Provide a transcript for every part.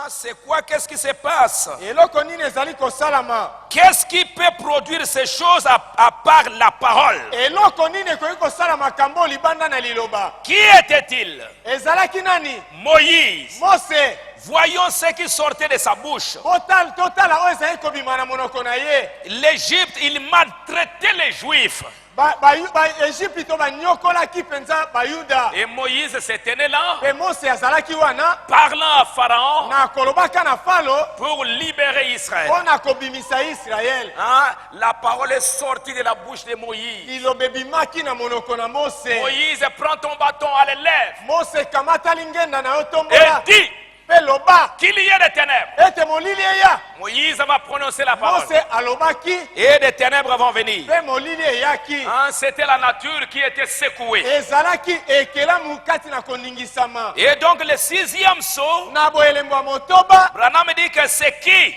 c'est quoi? Qu'est-ce qui se passe? Qu'est-ce qui peut produire ces choses à part la parole? Qui était-il? Moïse. Voyons ce qui sortait de sa bouche. L'Égypte, il maltraitait les Juifs. Et Moïse se tenait là, parlant à Pharaon pour libérer Israël. La parole est sortie de la bouche de Moïse. Moïse, prends ton bâton, allez, lève. Et dis qu'il y ait des ténèbres. Moïse va prononcer la parole. Et des ténèbres vont venir. C'était la nature qui était secouée. Et donc le 6e saut, Branham dit que c'est qui?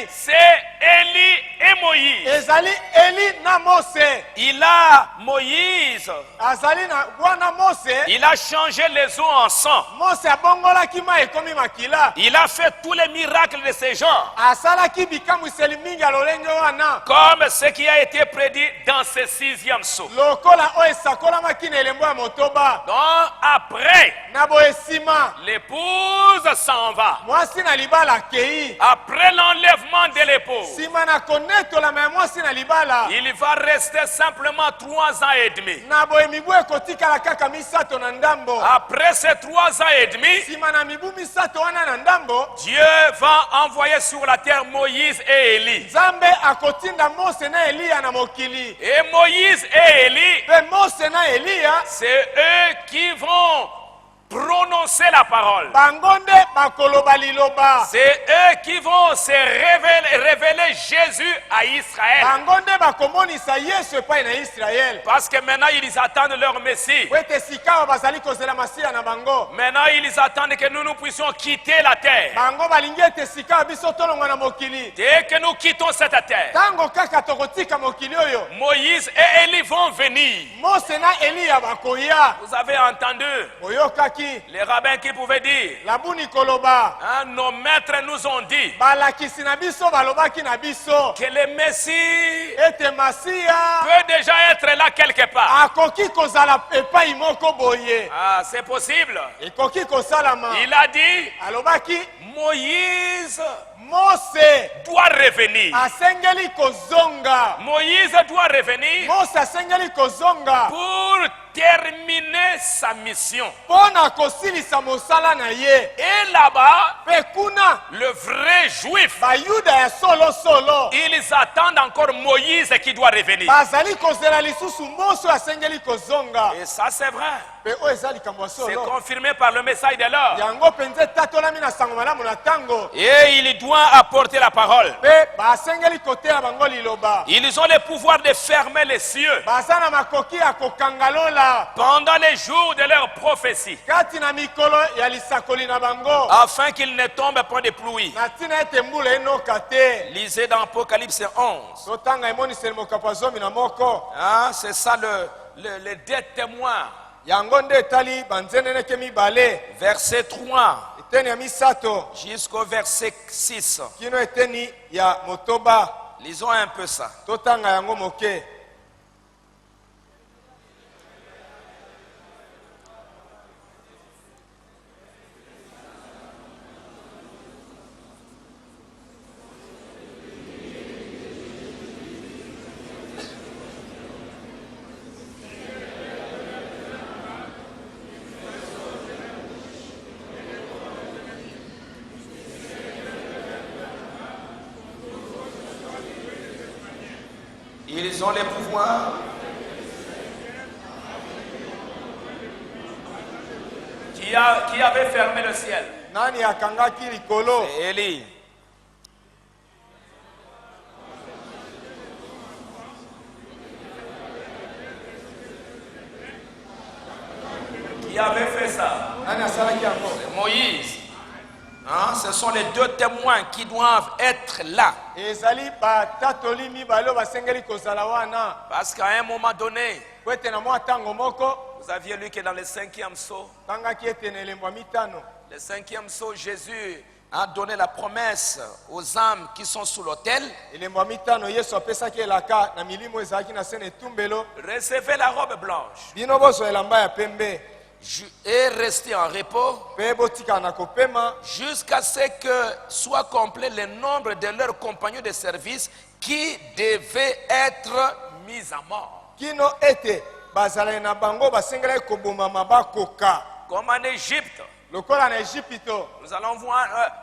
C'est Élie et Moïse. Il a Moïse. Il a changé les eaux en sang. Il a fait tous les miracles de ces gens. Comme ce qui a été prédit dans ce 6e saut. Donc après, l'épouse s'en va. Après l'enlèvement de l'épouse, il va rester simplement 3 ans et demi. Après ces 3 ans et demi, Dieu va envoyer sur la terre Moïse et Élie. Et Moïse et Élie, c'est eux qui vont prononcer la parole. C'est eux qui vont se révéler Jésus à Israël. Parce que maintenant ils attendent leur Messie. Maintenant ils attendent que nous puissions quitter la terre. Dès que nous quittons cette terre, Moïse et Élie vont venir. Vous avez entendu les rabbins qui pouvaient dire, nos maîtres nous ont dit que le Messie peut déjà être là quelque part. C'est possible. Il a dit, Moïse doit revenir. Moïse doit revenir pour terminer sa mission. Et là-bas, le vrai juif, ils attendent encore Moïse qui doit revenir. Et ça c'est vrai. C'est confirmé par le message de l'heure. Et il doit apporter la parole. Ils ont le pouvoir de fermer les cieux pendant les jours de leur prophétie, afin qu'il ne tombe point de pluie. Lisez dans Apocalypse 11. C'est ça le deux témoins. Verset 3 jusqu'au verset 6. Lisons un peu ça. Ils ont les pouvoirs qui avait fermé le ciel. C'est Élie. Qui avait fait ça? C'est Moïse. Ce sont les deux témoins qui doivent être là. Parce qu'à un moment donné, vous aviez lu que dans le 5e saut, Le 5e sceau, Jésus a donné la promesse aux âmes qui sont sous l'autel. Recevez la robe blanche et restez en repos jusqu'à ce que soit complet le nombre de leurs compagnons de service qui devaient être mis à mort. Comme en Égypte.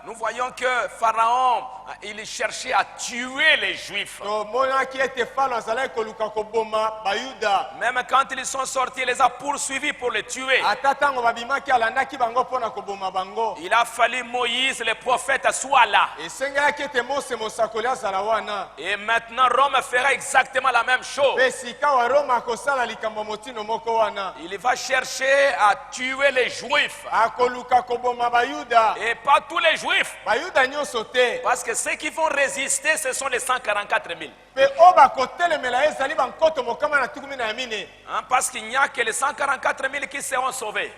Nous voyons que Pharaon, il cherchait à tuer les Juifs. Même quand ils sont sortis, il les a poursuivis pour les tuer. Il a fallu Moïse, le prophète, soit là. Et maintenant, Rome fera exactement la même chose. Il va chercher à tuer les Juifs. Et pas tous les Juifs. Parce que ceux qui vont résister, ce sont les 144 000. Parce qu'il n'y a que les 144 000 qui seront sauvés.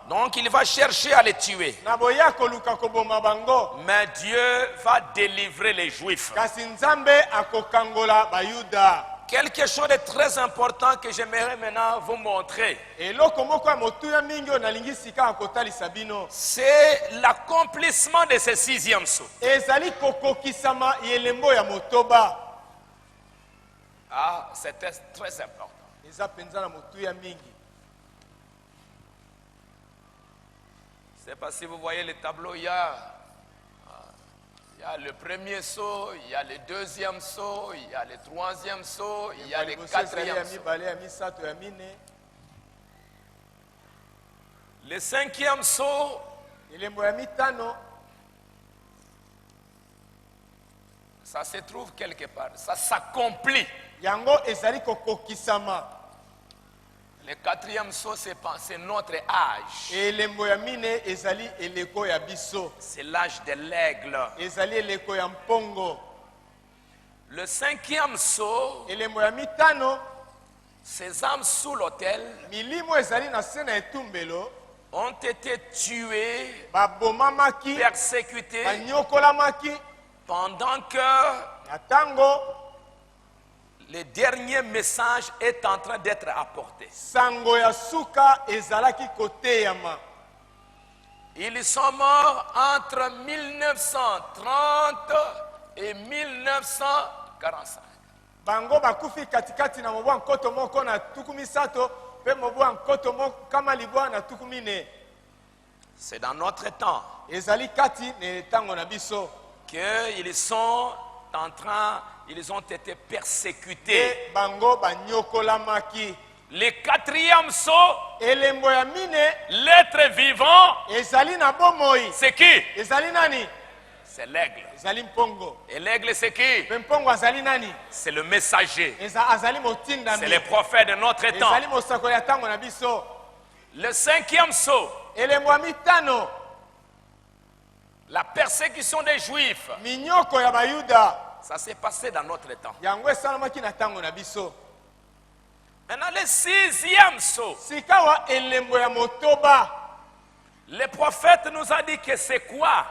Donc il va chercher à les tuer. Mais Dieu va délivrer les Juifs. Quelque chose de très important que j'aimerais maintenant vous montrer. C'est l'accomplissement de ce 6e sceau. Ah, c'était très important. Je ne sais pas si vous voyez le tableau, il y a le premier sceau, il y a le 2e sceau, il y a le 3e sceau, il y a le 4e sceau. Le 5e sceau, ça se trouve quelque part, ça s'accomplit. Le 4e sceau, c'est notre âge. C'est l'âge de l'aigle. Le 5e sceau, ces âmes sous l'autel ont été tuées, persécutées, pendant que le dernier message est en train d'être apporté. Ils sont morts entre 1930 et 1945. C'est dans notre temps qu'ils sont en train, ils ont été persécutés. Le 4e sceau, l'être vivant, c'est qui? C'est l'aigle. Et l'aigle, c'est qui? C'est le messager. C'est le prophète de notre temps. Le 5e sceau, la persécution des Juifs, ça s'est passé dans notre temps. Maintenant, le 6e sceau, le prophète nous a dit que c'est quoi?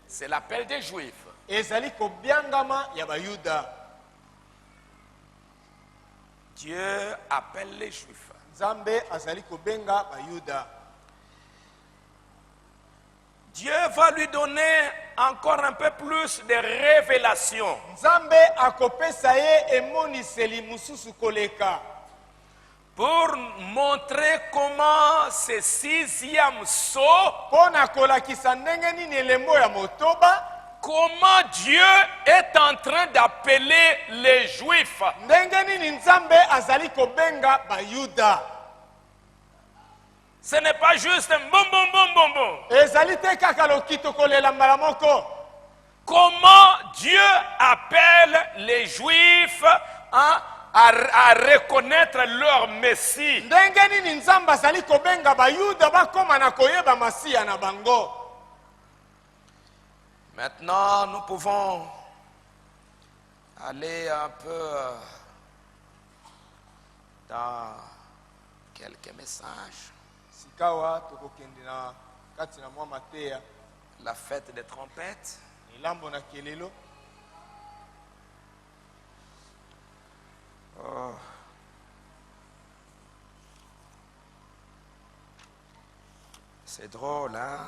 C'est l'appel des Juifs. Dieu appelle les Juifs. Dieu va lui donner encore un peu plus de révélations. Pour montrer comment ce 6e sceau, comment Dieu est en train d'appeler les Juifs. Ce n'est pas juste un bon bon bon bon bon. Comment Dieu appelle les Juifs à reconnaître leur Messie. Maintenant, nous pouvons aller un peu dans quelques messages. La fête des trompettes. Oh. C'est drôle, hein?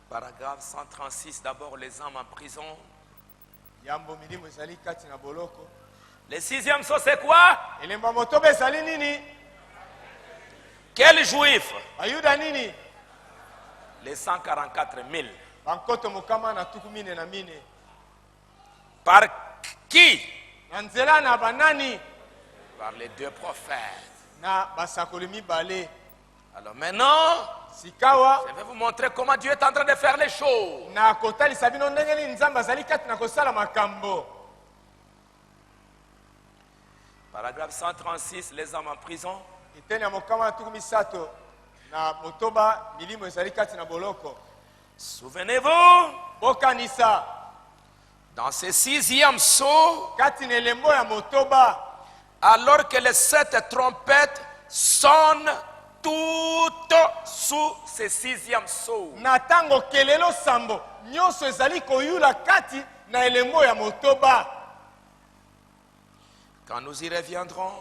Paragraphe 136, d'abord les âmes en prison. Le sixième saut, c'est quoi? Quel juif? Les 144 000. Par qui? Par les deux prophètes. Alors maintenant, je vais vous montrer comment Dieu est en train de faire les choses. Paragraphe 136, les hommes en prison. Souvenez-vous, dans ce sixième saut, alors que les 7 trompettes sonnent toutes sous ce sixième saut. Quand nous y reviendrons,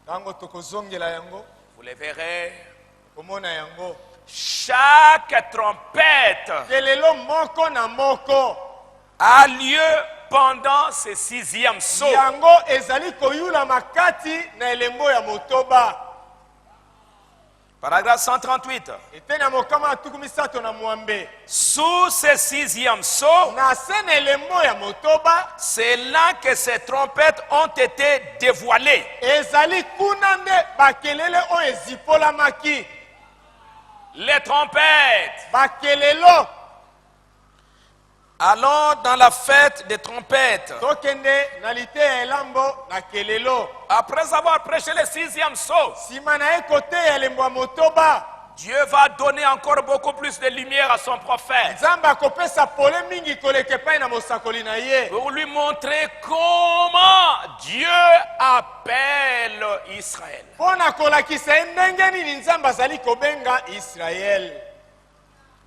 vous les verrez. Chaque trompette a lieu pendant ce sixième saut. Paragraphe 138. Sous ce sixième saut, c'est là que ces trompettes ont été dévoilées. Les trompettes. Allons dans la fête des trompettes. Après avoir prêché le sixième saut, Dieu va donner encore beaucoup plus de lumière à son prophète pour lui montrer comment Dieu appelle Israël.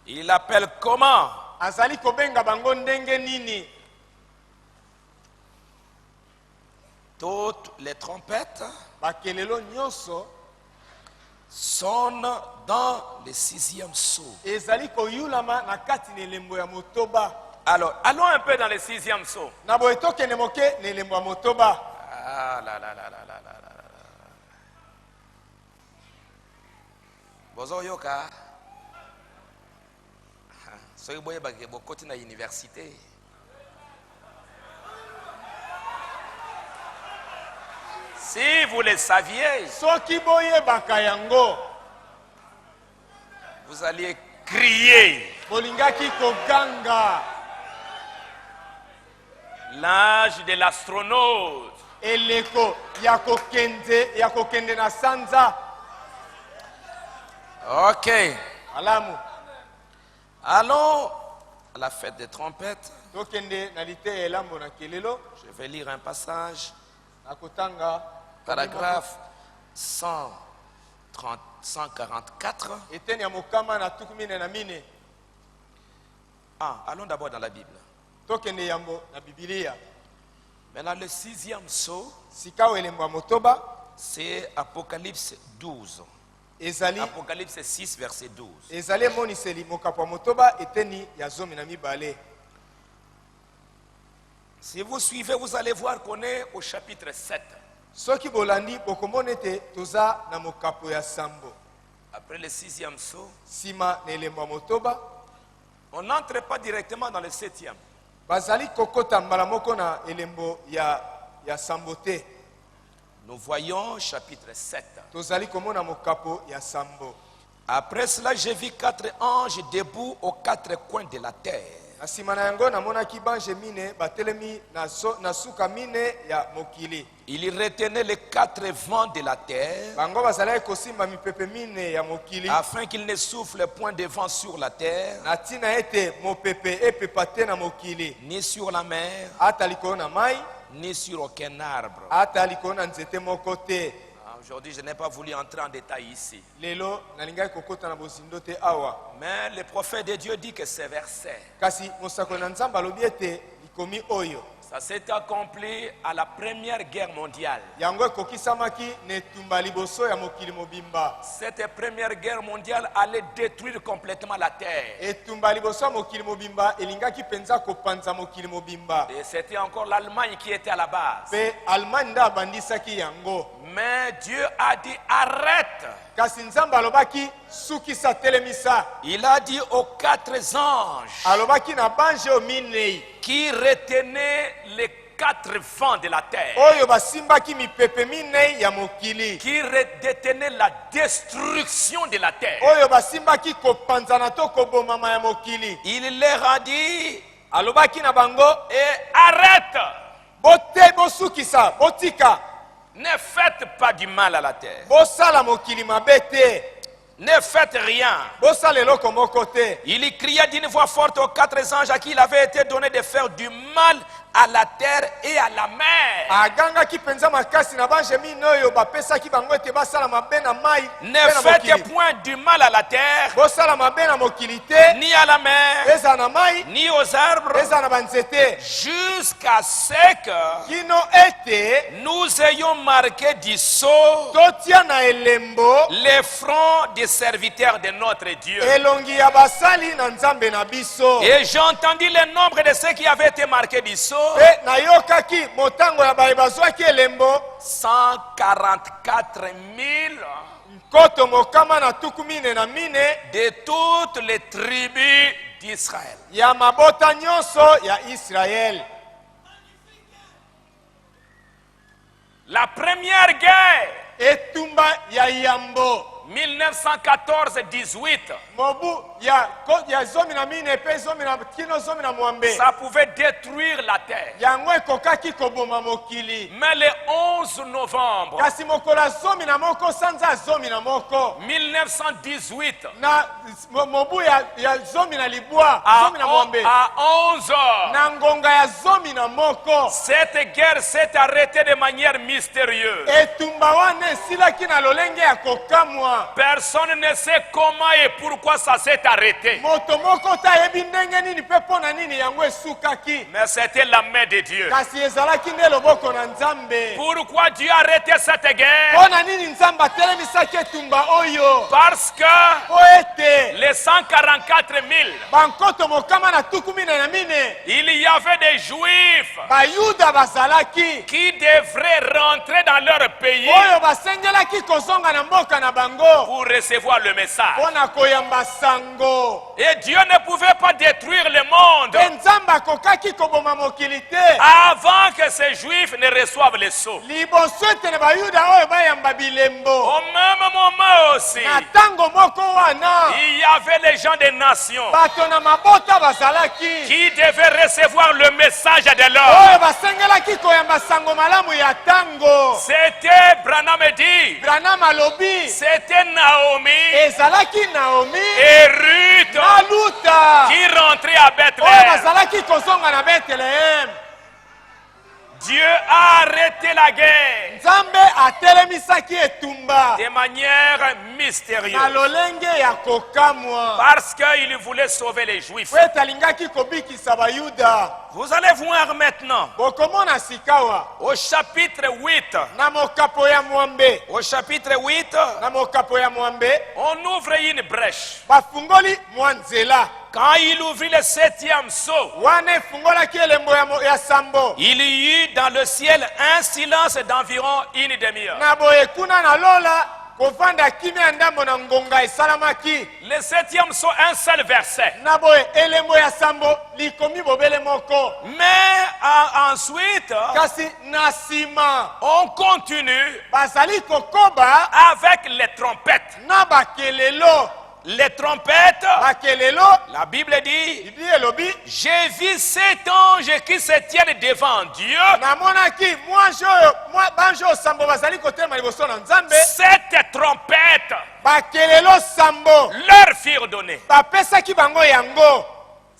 Il appelle comment? Toutes les trompettes sonnent dans le sixième saut. Alors, allons un peu dans le sixième saut. Ah là là là là là là là. Bozo yoka. Soy boye bagé bokoti na université. Si vous le saviez, vous alliez crier. L'âge de l'astronaute. Ok. Allons à la fête des trompettes. Je vais lire un passage. Paragraphe 144. Allons d'abord dans la Bible. Maintenant, le sixième saut, c'est Apocalypse 12. Apocalypse 6, verset 12. Si vous suivez, vous allez voir qu'on est au chapitre 7. Après le sixième saut, on n'entre pas directement dans le septième. Nous voyons chapitre 7. Après cela, j'ai vu 4 anges debout aux 4 coins de la terre. Il retenait les 4 vents de la terre afin qu'il ne souffle point de vent sur la terre, ni sur la mer, ni sur aucun arbre. Aujourd'hui, je n'ai pas voulu entrer en détail ici. Mais le prophète de Dieu dit que ces versets, ça s'est accompli à la Première Guerre mondiale. Cette Première Guerre mondiale allait détruire complètement la terre. Et c'était encore l'Allemagne qui était à la base. Mais Dieu a dit arrête. Il a dit aux 4 anges qui retenaient les 4 vents de la terre, qui détenaient la destruction de la terre. Il leur a dit et arrête. Ne faites pas du mal à la terre. Ne faites rien. Il cria d'une voix forte aux 4 anges à qui il avait été donné de faire du mal à la terre et à la mer. Ne faites point du mal à la terre, ni à la mer, ni aux arbres, jusqu'à ce que nous ayons marqué du sceau les fronts des serviteurs de notre Dieu. Et j'ai entendu le nombre de ceux qui avaient été marqués du sceau. 144 000 de toutes les tribus d'Israël. La première guerre, 1914-18, ça pouvait détruire la terre. Mais le 11 novembre 1918, à 11 heures, cette guerre s'est arrêtée de manière mystérieuse. Personne ne sait comment et pourquoi ça s'est arrêté. Mais c'était la main de Dieu. Pourquoi Dieu a arrêté cette guerre? Parce que les 144 000, il y avait des Juifs qui devraient rentrer dans leur pays pour recevoir le message. Et Dieu ne pouvait pas détruire le monde avant que ces Juifs ne reçoivent le sceau. Au même moment aussi, il y avait les gens des nations qui devaient recevoir le message de l'homme. C'était Branham dit, c'était Naomi et Ruth qui rentraient à Bethléem. Dieu a arrêté la guerre de manière mystérieuse parce qu'il voulait sauver les Juifs. Vous allez voir maintenant au chapitre 8. Au chapitre 8, on ouvre une brèche. Quand il ouvrit le 7e sceau, il y eut dans le ciel un silence d'environ une demi-heure. Le 7e sceau, un seul verset. Mais ensuite, on continue avec les trompettes. Les trompettes, la Bible dit, j'ai vu 7 anges qui se tiennent devant Dieu. 7 trompettes leur firent donner.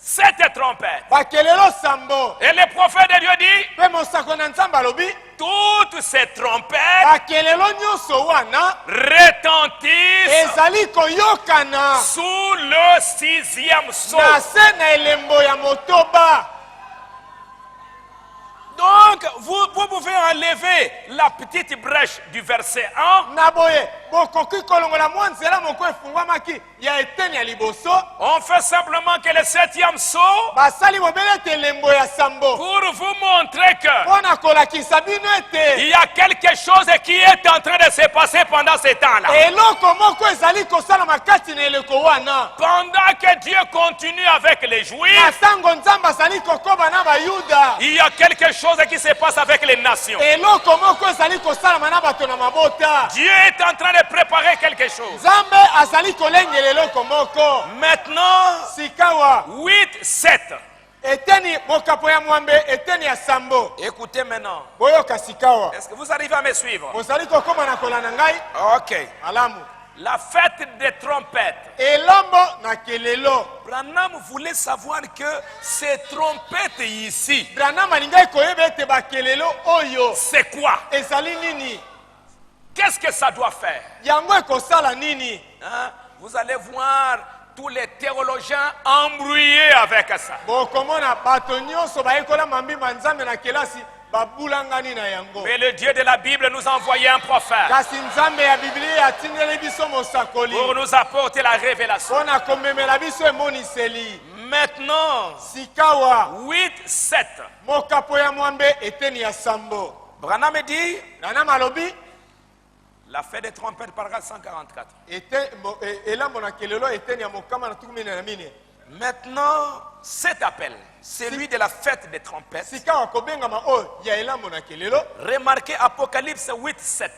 cette trompette. Et le prophète de Dieu dit, toutes ces trompettes retentissent sous le 6e sceau. Donc, vous pouvez enlever la petite brèche du verset 1. On fait simplement que le 7e sceau pour vous montrer que il y a quelque chose qui est en train de se passer pendant ce temps-là. Pendant que Dieu continue avec les Juifs, il y a quelque chose qui se passe avec les nations. Dieu est en train de préparer quelque chose. Maintenant, 8-7. Écoutez maintenant. Est-ce que vous arrivez à me suivre? Ok. La fête des trompettes. Branham voulait savoir que ces trompettes ici, c'est quoi? Qu'est-ce que ça doit faire? Hein? Vous allez voir tous les théologiens embrouillés avec ça. Mais le Dieu de la Bible nous a envoyé un prophète pour nous apporter la révélation. Maintenant, 8-7. Branham dit, la fête des trompettes, paragraphe 144. Maintenant, cet appel, celui de la fête des trompettes, remarquez Apocalypse 8-7.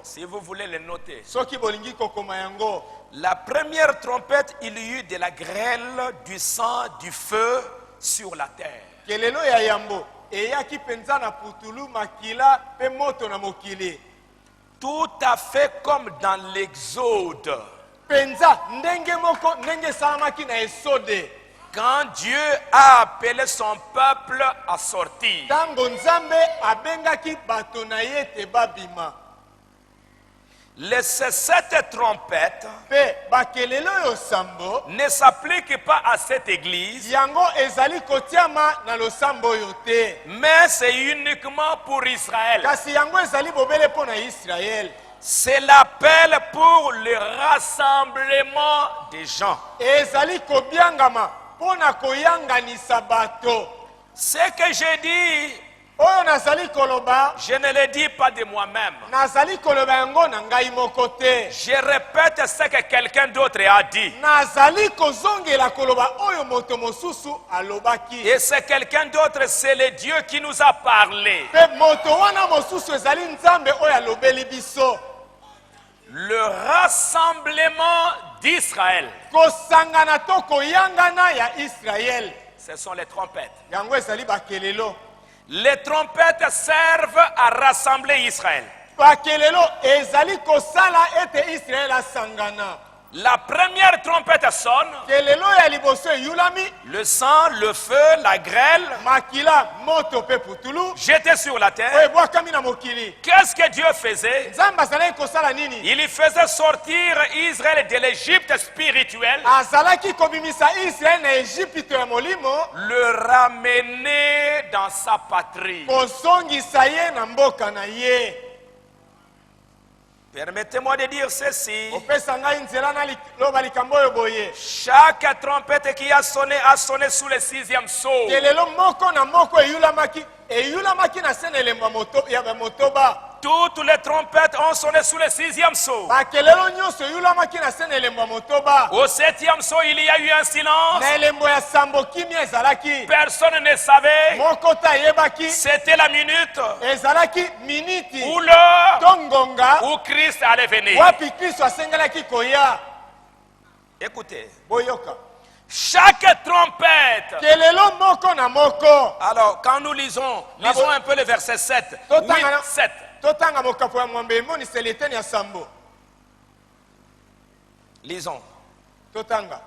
Si vous voulez le noter. La première trompette, il y eut de la grêle, du sang, du feu sur la terre. Tout à fait comme dans l'Exode. Quand Dieu a appelé son peuple à sortir, cette trompette ne s'applique pas à cette église, mais c'est uniquement pour Israël. C'est l'appel pour le rassemblement des gens. Ce que j'ai dit, je ne le dis pas de moi-même. Je répète ce que quelqu'un d'autre a dit. Et c'est quelqu'un d'autre, c'est le Dieu qui nous a parlé. Le rassemblement d'Israël. Ce sont les trompettes. Les trompettes servent à rassembler Israël. La première trompette sonne. Le sang, le feu, la grêle jeté sur la terre. Qu'est-ce que Dieu faisait? Il faisait sortir Israël de l'Égypte spirituelle, le ramener dans sa patrie. Permettez-moi de dire ceci. Chaque trompette qui a sonné sous le 6e sceau. Toutes les trompettes ont sonné sous le 6e sceau. Au 7e sceau, il y a eu un silence. Personne ne savait. C'était la minute où l'heure où Christ allait venir. Écoutez. Chaque trompette. Alors, quand nous lisons un peu le verset 7. 8-7. Lisons. Totanga.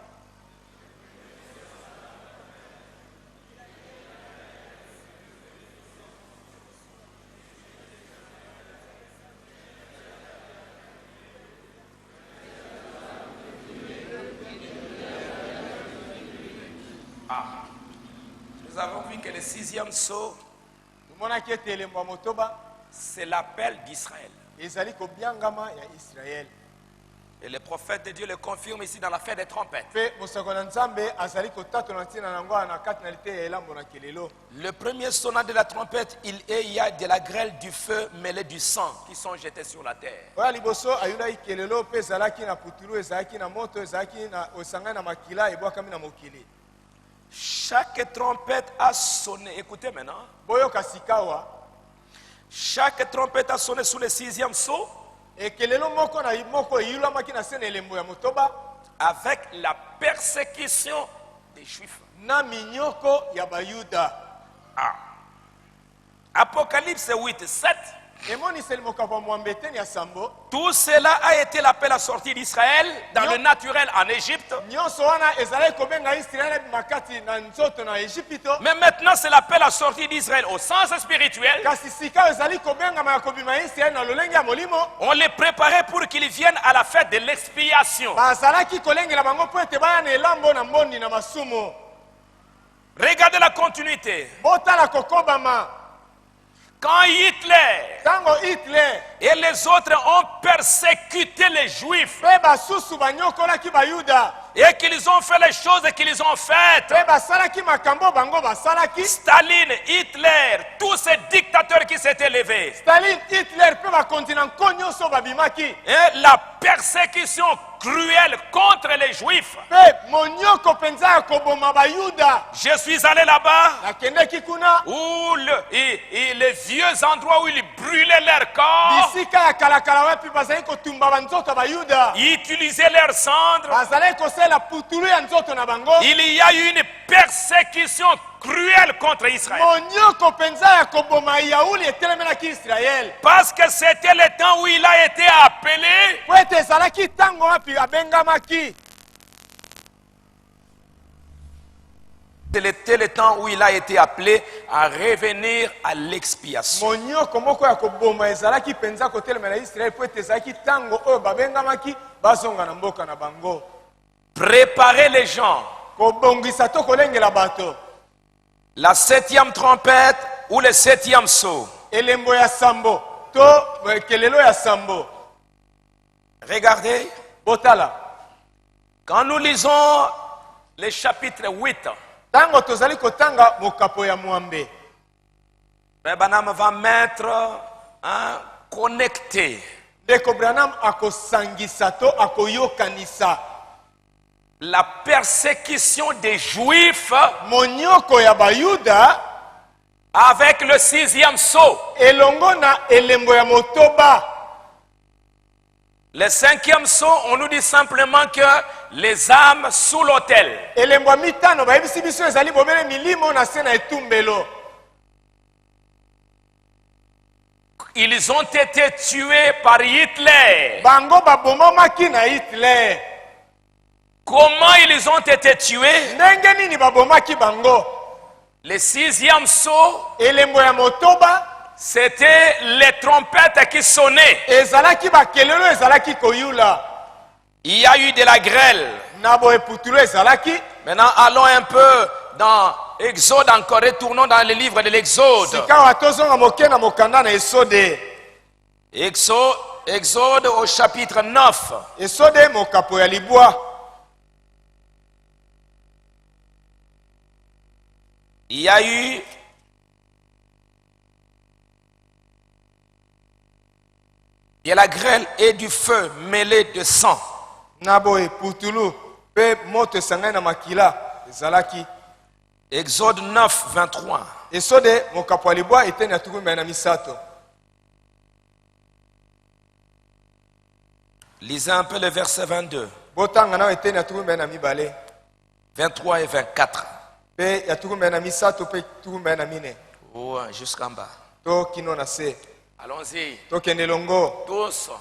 Nous avons vu que le 6e sceau, c'est l'appel d'Israël. Et le prophète de Dieu le confirme ici dans la fête des trompettes. Le premier sonnant de la trompette, il y a de la grêle, du feu mêlé du sang qui sont jetés sur la terre. Chaque trompette a sonné. Écoutez maintenant. Chaque trompette a sonné sous le 6e sceau. Avec la persécution des Juifs. Apocalypse 8, 7. Tout cela a été l'appel à sortir d'Israël dans le naturel en Égypte. Mais maintenant c'est l'appel à sortir d'Israël au sens spirituel. On les préparait pour qu'ils viennent à la fête de l'expiation. Regardez la continuité. Quand Hitler et les autres ont persécuté les Juifs et qu'ils ont fait les choses qu'ils ont faites, Staline, Hitler, tous ces dictateurs qui s'étaient levés, et la persécution cruelle contre les Juifs. Je suis allé là-bas où les vieux endroits où ils brûlaient leur corps, ils utilisaient leurs cendres. Il y a eu une persécution cruelle contre Israël. Parce que c'était le temps où il a été appelé. C'était le temps où il a été appelé à revenir à l'expiation. Préparer les gens. La 7e trompette ou le 7e sceau. Regardez. Quand nous lisons le chapitre 8, Branham va mettre connecté la persécution des Juifs avec le 6e sceau. Le 5e sceau, on nous dit simplement que les âmes sous l'autel. Ils ont été tués par Hitler. Comment ils ont été tués? Le 6e sceau, c'était les trompettes qui sonnaient. Il y a eu de la grêle. Maintenant, allons un peu dans Exode encore. Retournons dans le livre de l'Exode. Exode au chapitre 9. Il y a eu de la grêle et du feu mêlés de sang. Exode 9, 23. Lisez un peu le verset 22. 23 et 24. Oh, jusqu'en bas. Allons-y. Tous.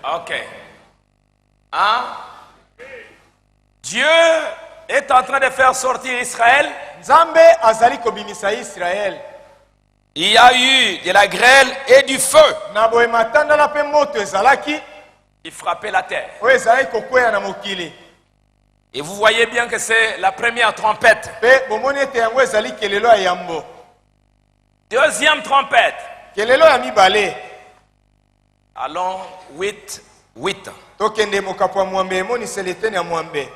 Ok. Hein? Dieu est en train de faire sortir Israël. Nzambe azali kobimisa Israël. Il y a eu de la grêle et du feu. Na boye matanda la pe moto ezalaki. Il frappait la terre. Oyo ezalaki kokwea na mokili. Et vous voyez bien que c'est la première trompette. Pe bomoni ete yango ezali kelelo ya yambo. Deuxième trompette. Kelelo ya mibale. Allons 8. Tokende mokapo ya mwambe emoniseli eteni ya mwambe.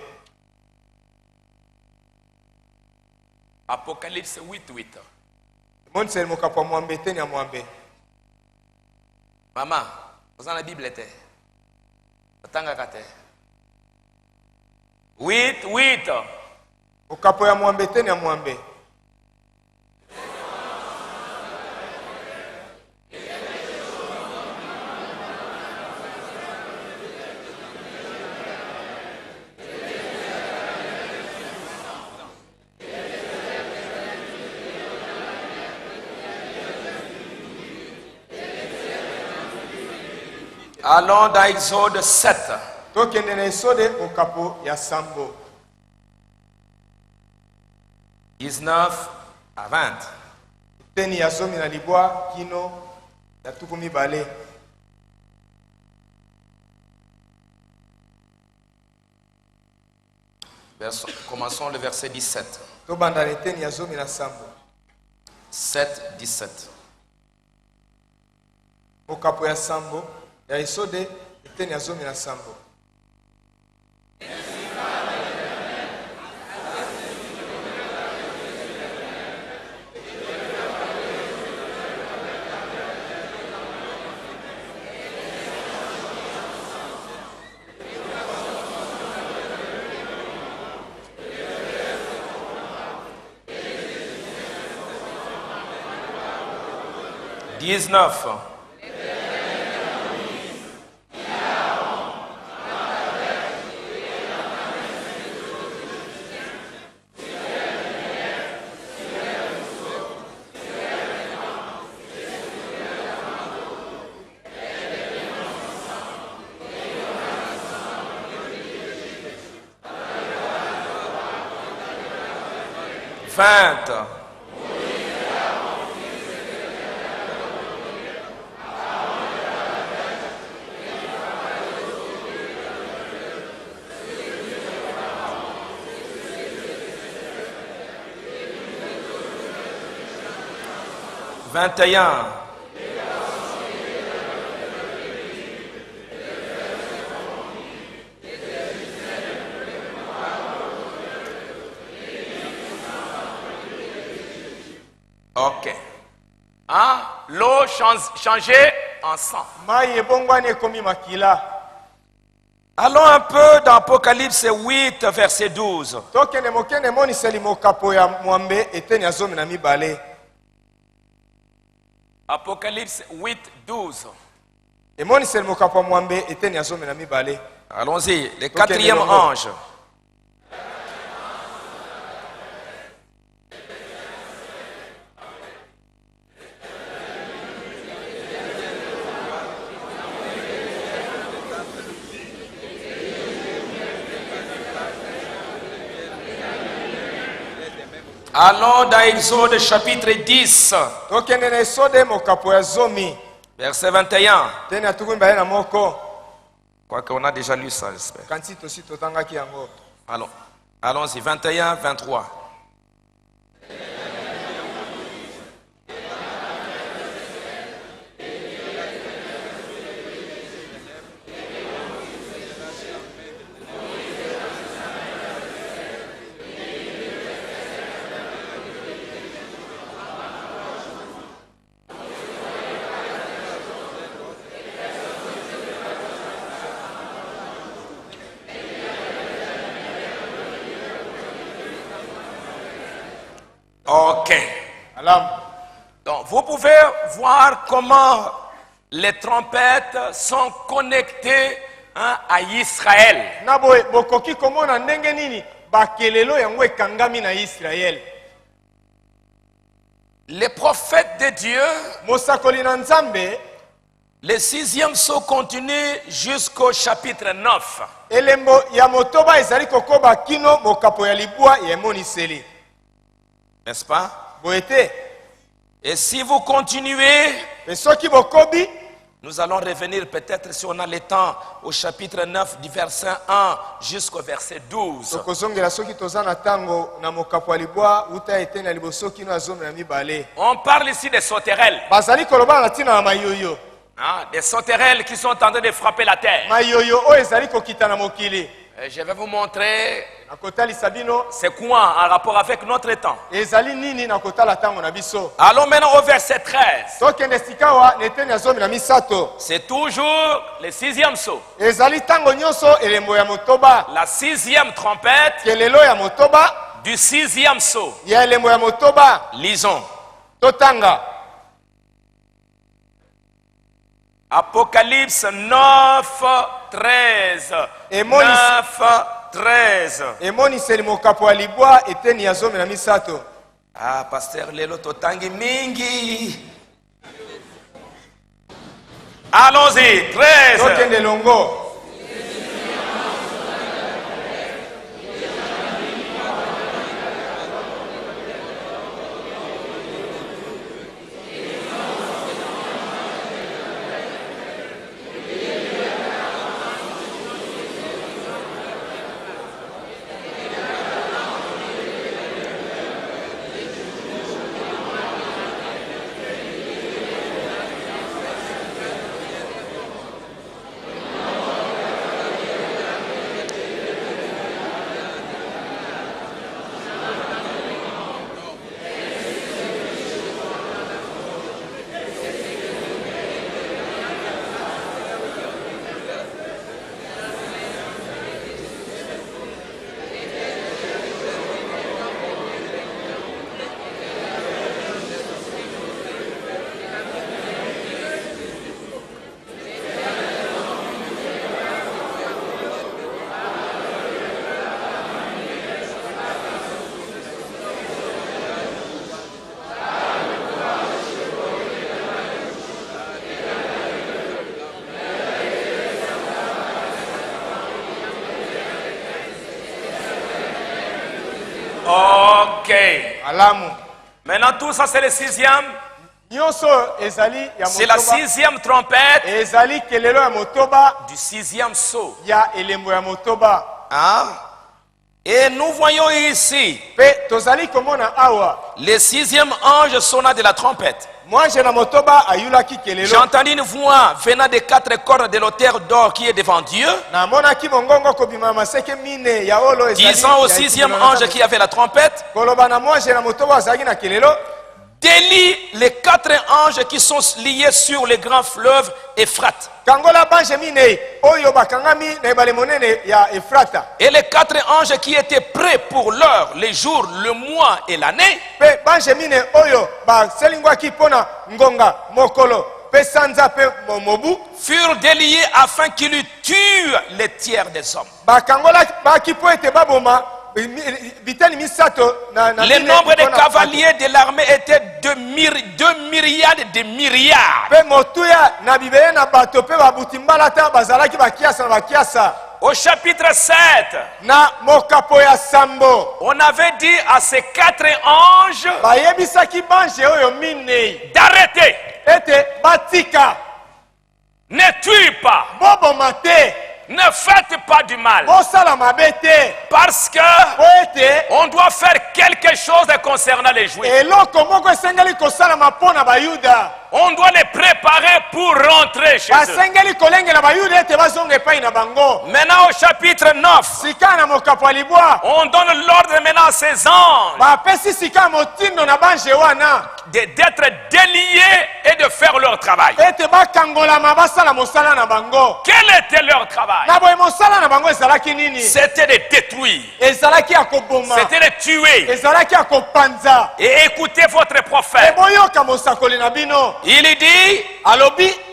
Apocalypse 8. Emoniseli mokapo ya mwambe eteni ya mwambe. Maman, vous avez la Bible était. Attends, 8. Mokapo ya mwambe eteni ya mwambe. Allons dans Exode 7. Tokende na Exode mokapo ya sambo. 19 à 20. Teni ya zomi na libwa kino ya tuku mibale. Commençons le verset 17. Tobanda na teni ya zomi na sambo. 7, 17. Mokapo ya sambo ya Exode eteni ya zomi na sambo. Vingt et un. Ok. Hein? L'eau changeait en sang. Allons un peu dans Apocalypse 8, verset 12. Apocalypse 8, 12. Allons-y, le quatrième ange. Allons dans Exode chapitre 10. Verset 21. Quoique on a déjà lu ça, j'espère. Allons-y, 21, 23. Ok. Donc, vous pouvez voir comment les trompettes sont connectées à Israël. Les prophètes de Dieu, Le 6e sceau continue jusqu'au chapitre 9. Elembo ya motoba ezali kokoba kino mokapo ya libwa ya emoniseli. N'est-ce pas? Boete. Et si vous continuez, soki bokobi, nous allons revenir peut-être si on a le temps au chapitre 9 du verset 1 jusqu'au verset 12. tokozongela soki toza na tango na mokapo ya libwa uta ete na liboso kino azomi na mibale. On parle ici des sauterelles. Bazali koloba na tina na mayoyo. Des sauterelles qui sont en train de frapper la terre. Mayoyo o ezali kokita na mokili. Je vais vous montrer nakotali sabino c'est quoi en rapport avec notre temps. ezali nini nakotala tango na biso. Allons maintenant au verset 13. Tokende sikawa neteni azomi na misato. C'est toujours le 6e sceau. Ezali tango nyonso elembo ya motoba. La 6e trompette kelelo ya motoba du 6e sceau. Ya elembo ya motoba. Lisons. Totanga. Apocalypse 9, 13. 9, 13. Emoniseli mokapo ya libwa eteni ya zomi na misato. Ah, pasteur lelo totangi mingi. Allons-y, 13. Tokende longo. Ok. Alamu. Maintenant tout ça c'est le 6e. C'est la 6e trompette ezali kelelo ya motoba du 6e sceau. Ya elembo ya motoba. Et nous voyons ici Pe tozali komona awa le 6e ange sonna de la trompette. J'ai entendu une voix venant des 4 cornes de l'autel d'or qui est devant Dieu, disant au 6e ange qui avait la trompette, délie les 4 anges qui sont liés sur le grand fleuve Euphrate. Et les 4 anges qui étaient prêts pour l'heure, les jours, le mois et l'année, furent déliés afin qu'ils tuent les tiers des hommes. Le nombre de cavaliers de l'armée était 2 myriades de milliards. Au chapitre 7, on avait dit à ces 4 anges d'arrêter. Ne tuez pas. Ne faites pas du mal. Parce que on doit faire quelque chose concernant les Juifs. On doit les préparer pour rentrer chez eux. Maintenant au chapitre 9, on donne l'ordre maintenant à ces anges d'être déliés et de faire leur travail. Quel était leur travail? C'était de détruire. C'était de tuer. Et écoutez votre prophète. Il dit,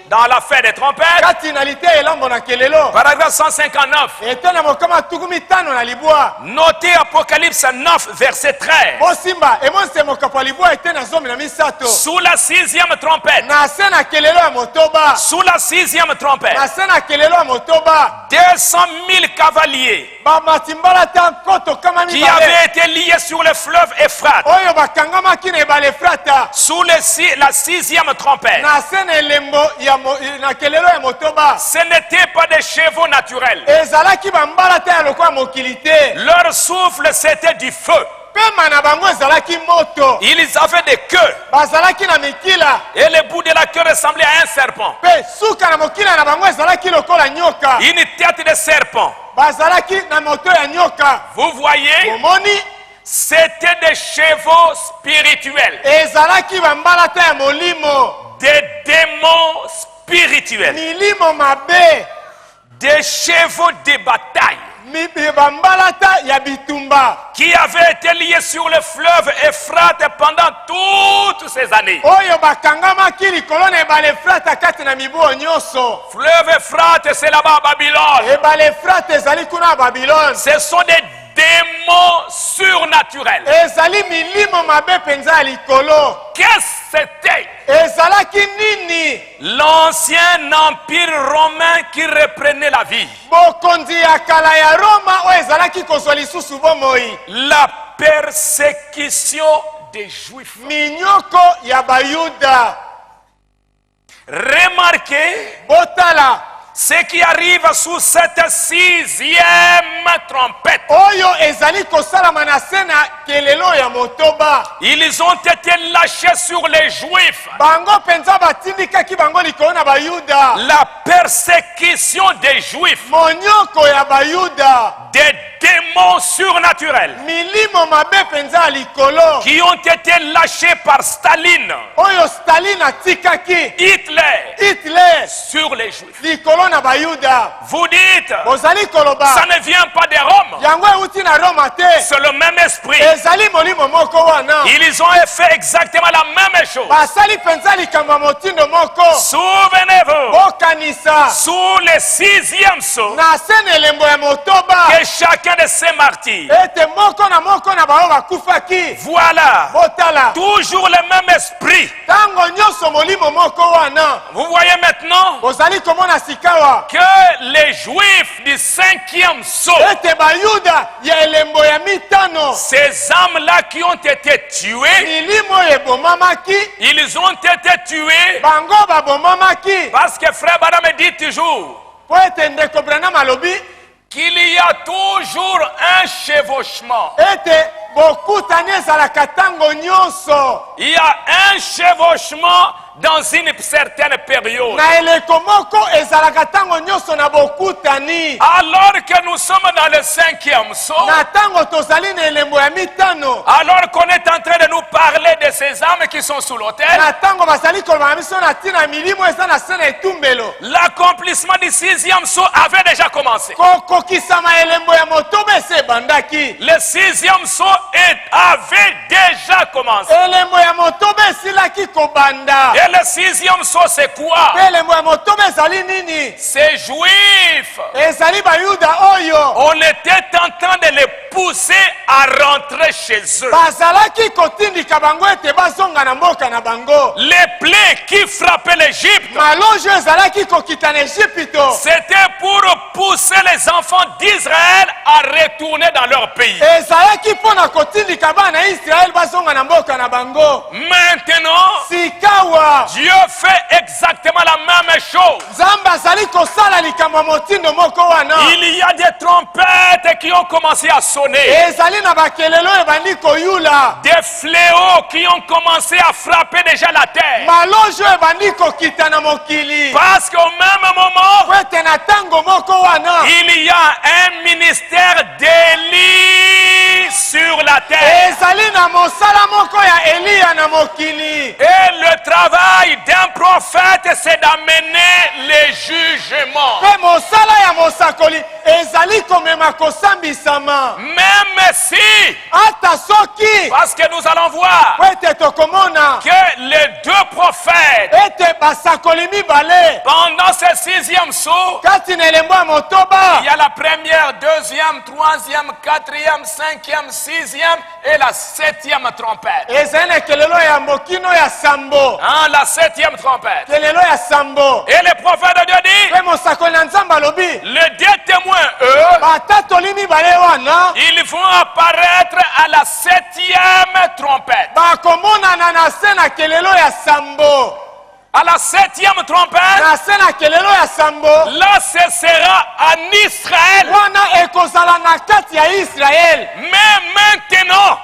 dans la fête des trompettes. Paragraphe 159. Notez Apocalypse 9, verset 13. Sous la 6e trompette. Sous la 6e trompette. 200 000 cavaliers qui avaient été liés sur le fleuve Euphrate. Sous la 6e trompette. Ce n'était pas des chevaux naturels. Leur souffle, c'était du feu. Ils avaient des queues. Et le bout de la queue ressemblait à un serpent. Une tête de serpent. Vous voyez, c'était des chevaux spirituels. Des démons spirituels. Des chevaux de bataille qui avaient été liés sur le fleuve Euphrate pendant toutes ces années. Fleuve Euphrate, c'est là-bas à Babylone. Ce sont des démons surnaturels. Qu'est-ce que c'était? L'ancien empire romain qui reprenait la vie. La persécution des Juifs. Remarquez ce qui arrive sous cette 6e trompette. Ils ont été lâchés sur les Juifs. La persécution des Juifs. Des démons surnaturels qui ont été lâchés par Staline. Hitler sur les Juifs. Vous dites, ça ne vient pas de Rome. C'est le même esprit. Ils ont fait exactement la même chose. Souvenez-vous, sous le 6e sceau, que chacun de ces martyrs, voilà, toujours le même esprit. Vous voyez maintenant que les Juifs du 5e sceau, ces âmes-là qui ont été tuées, ils ont été tués parce que Frère Branham dit toujours qu'il y a toujours un chevauchement. Il y a un chevauchement dans une certaine période. Alors que nous sommes dans le 5e sceau, alors qu'on est en train de nous parler de ces âmes qui sont sous l'autel, l'accomplissement du 6e sceau avait déjà commencé. Le 6e sceau avait déjà commencé. Et le 6e sceau, c'est quoi? Ces Juifs, on était en train de les pousser à rentrer chez eux. Les plaies qui frappaient l'Égypte, c'était pour pousser les enfants d'Israël à retourner dans leur pays. Maintenant, Dieu fait exactement la même chose. Il y a des trompettes qui ont commencé à sonner. Des fléaux qui ont commencé à frapper déjà la terre. Parce qu'au même moment, il y a un ministère d'Élie sur la terre. Et le travail d'un prophète, c'est d'amener les jugements. Même si, parce que nous allons voir que les deux prophètes, pendant ce 6e saut, il y a la première, deuxième, troisième, quatrième, cinquième, sixième et la 7e trompette. La 7e trompette. Et les prophètes de Dieu disent, les deux témoins, eux, ils vont apparaître à la 7e trompette. À la 7e trompette, là ce sera en Israël. Mais maintenant,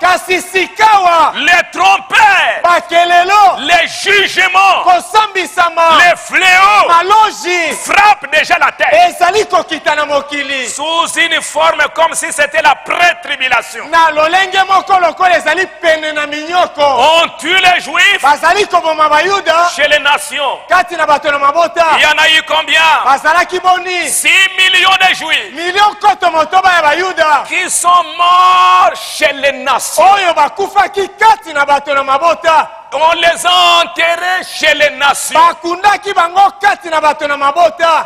les trompettes, les jugements, les fléaux frappent déjà la terre sous une forme comme si c'était la pré-tribulation. On tue les Juifs chez les nations. Il y en a eu combien? 6 millions de Juifs qui sont morts chez les nations. On les a enterrés chez les nations.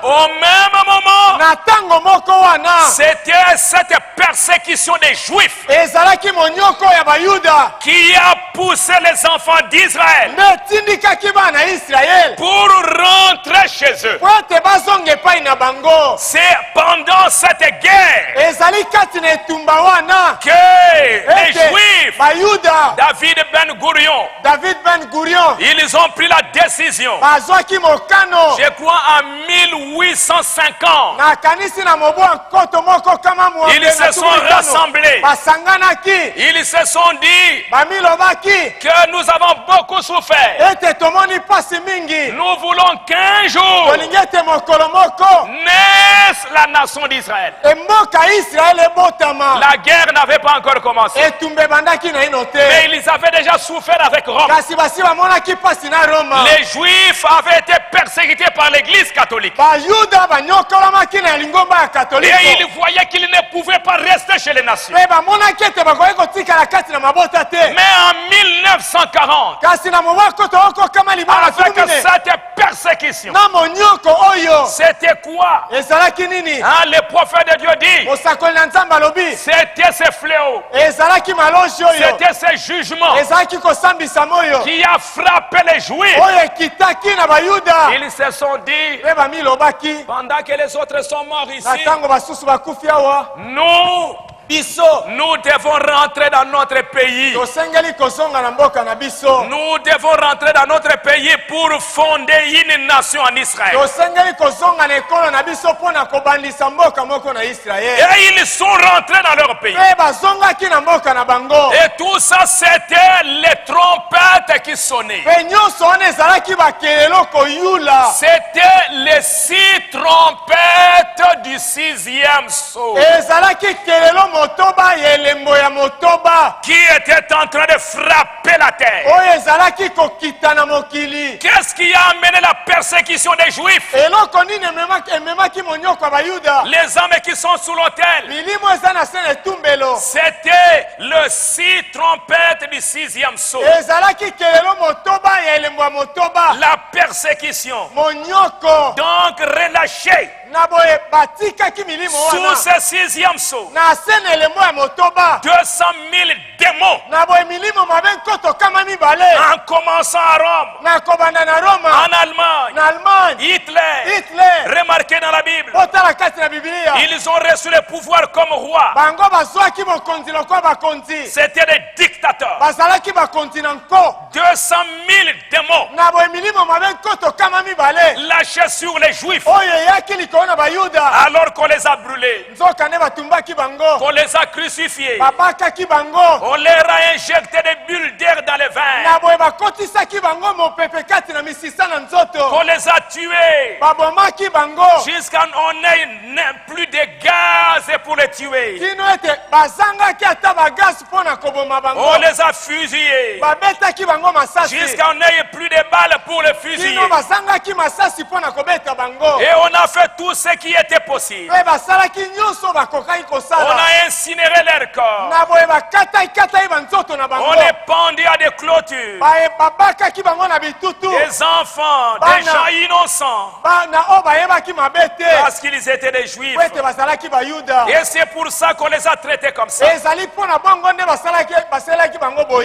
Au même moment, c'était cette persécution des Juifs qui a poussé les enfants d'Israël pour rentrer chez eux. C'est pendant cette guerre que les Juifs, David Ben Gurion, ils ont pris la décision, je crois en 1850, ils se sont rassemblés, ils se sont dit que nous avons beaucoup souffert, nous voulons qu'un jour naisse la nation d'Israël. La guerre n'avait pas encore commencé, mais ils avaient déjà souffert avec Rome. Les Juifs avaient été persécutés par l'église catholique. Et ils voyaient qu'ils ne pouvaient pas rester chez les nations. Mais en 1940, avec cette persécution, c'était quoi? Les prophètes de Dieu disent, c'était ces fléaux, c'était ces jugements qui a frappé les Juifs. Ils se sont dit, pendant que les autres sont morts ici, nous devons rentrer dans notre pays. Nous devons rentrer dans notre pays pour fonder une nation en Israël. Et ils sont rentrés dans leur pays. Et tout ça, c'était les trompettes qui sonnaient. C'était les 6 trompettes du 6e saut qui était en train de frapper la terre. Qu'est-ce qui a amené la persécution des Juifs? Les hommes qui sont sous l'autel, c'était le 6 trompettes du 6e saut. La persécution, donc relâchée sous ce 6e saut. 200 000 démons, en commençant à Rome, en Allemagne, Hitler, remarquez dans la Bible, ils ont reçu le pouvoir comme roi. C'était des dictateurs. 200 000 démons lâchés sur les Juifs, alors qu'on les a brûlés, qu'on les a crucifiés, on On leur a injecté des bulles d'air dans les veins. On les a tués. Jusqu'à ce qu'on n'ait plus de gaz pour les tuer. On les a fusillés. Jusqu'à ce qu'on n'ait plus de balles pour les fusiller. Et on a fait tout ce qui était possible. On a incinéré leur corps. On les pendait à des clôtures. Des enfants, des gens innocents. Parce qu'ils étaient des juifs. Et c'est pour ça qu'on les a traités comme ça.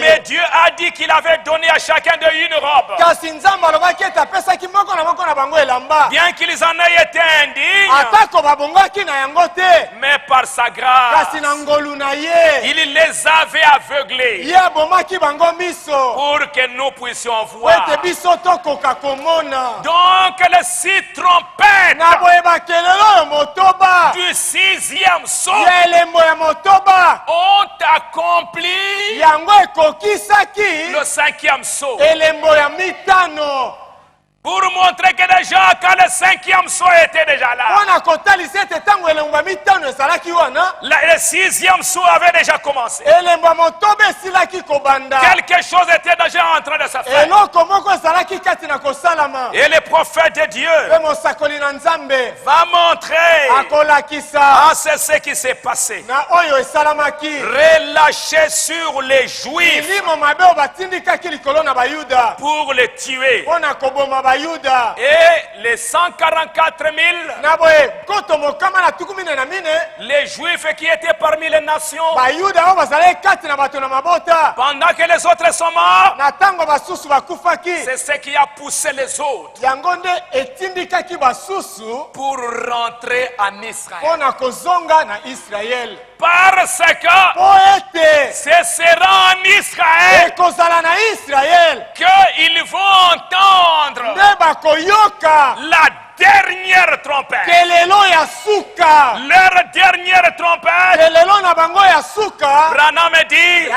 Mais Dieu a dit qu'il avait donné à chacun d'eux une robe. Bien qu'ils en aient été indignes, mais par sa grâce, il les avait aveuglés pour que nous puissions voir. Donc les 6 trompettes du 6e saut ont accompli le 5e saut. Pour montrer que déjà, quand le 5e saut était déjà là, le 6e saut avait déjà commencé. Quelque chose était déjà en train de se faire. Et le prophète de Dieu va montrer c'est ce qui s'est passé. Relâché sur les Juifs pour les tuer. Et les 144 000, les Juifs qui étaient parmi les nations, pendant que les autres sont morts, c'est ce qui a poussé les autres pour rentrer en Israël. Parce que ce sera en Israël qu'ils vont entendre la dernière trompette. Leur dernière trompette. Branham dit,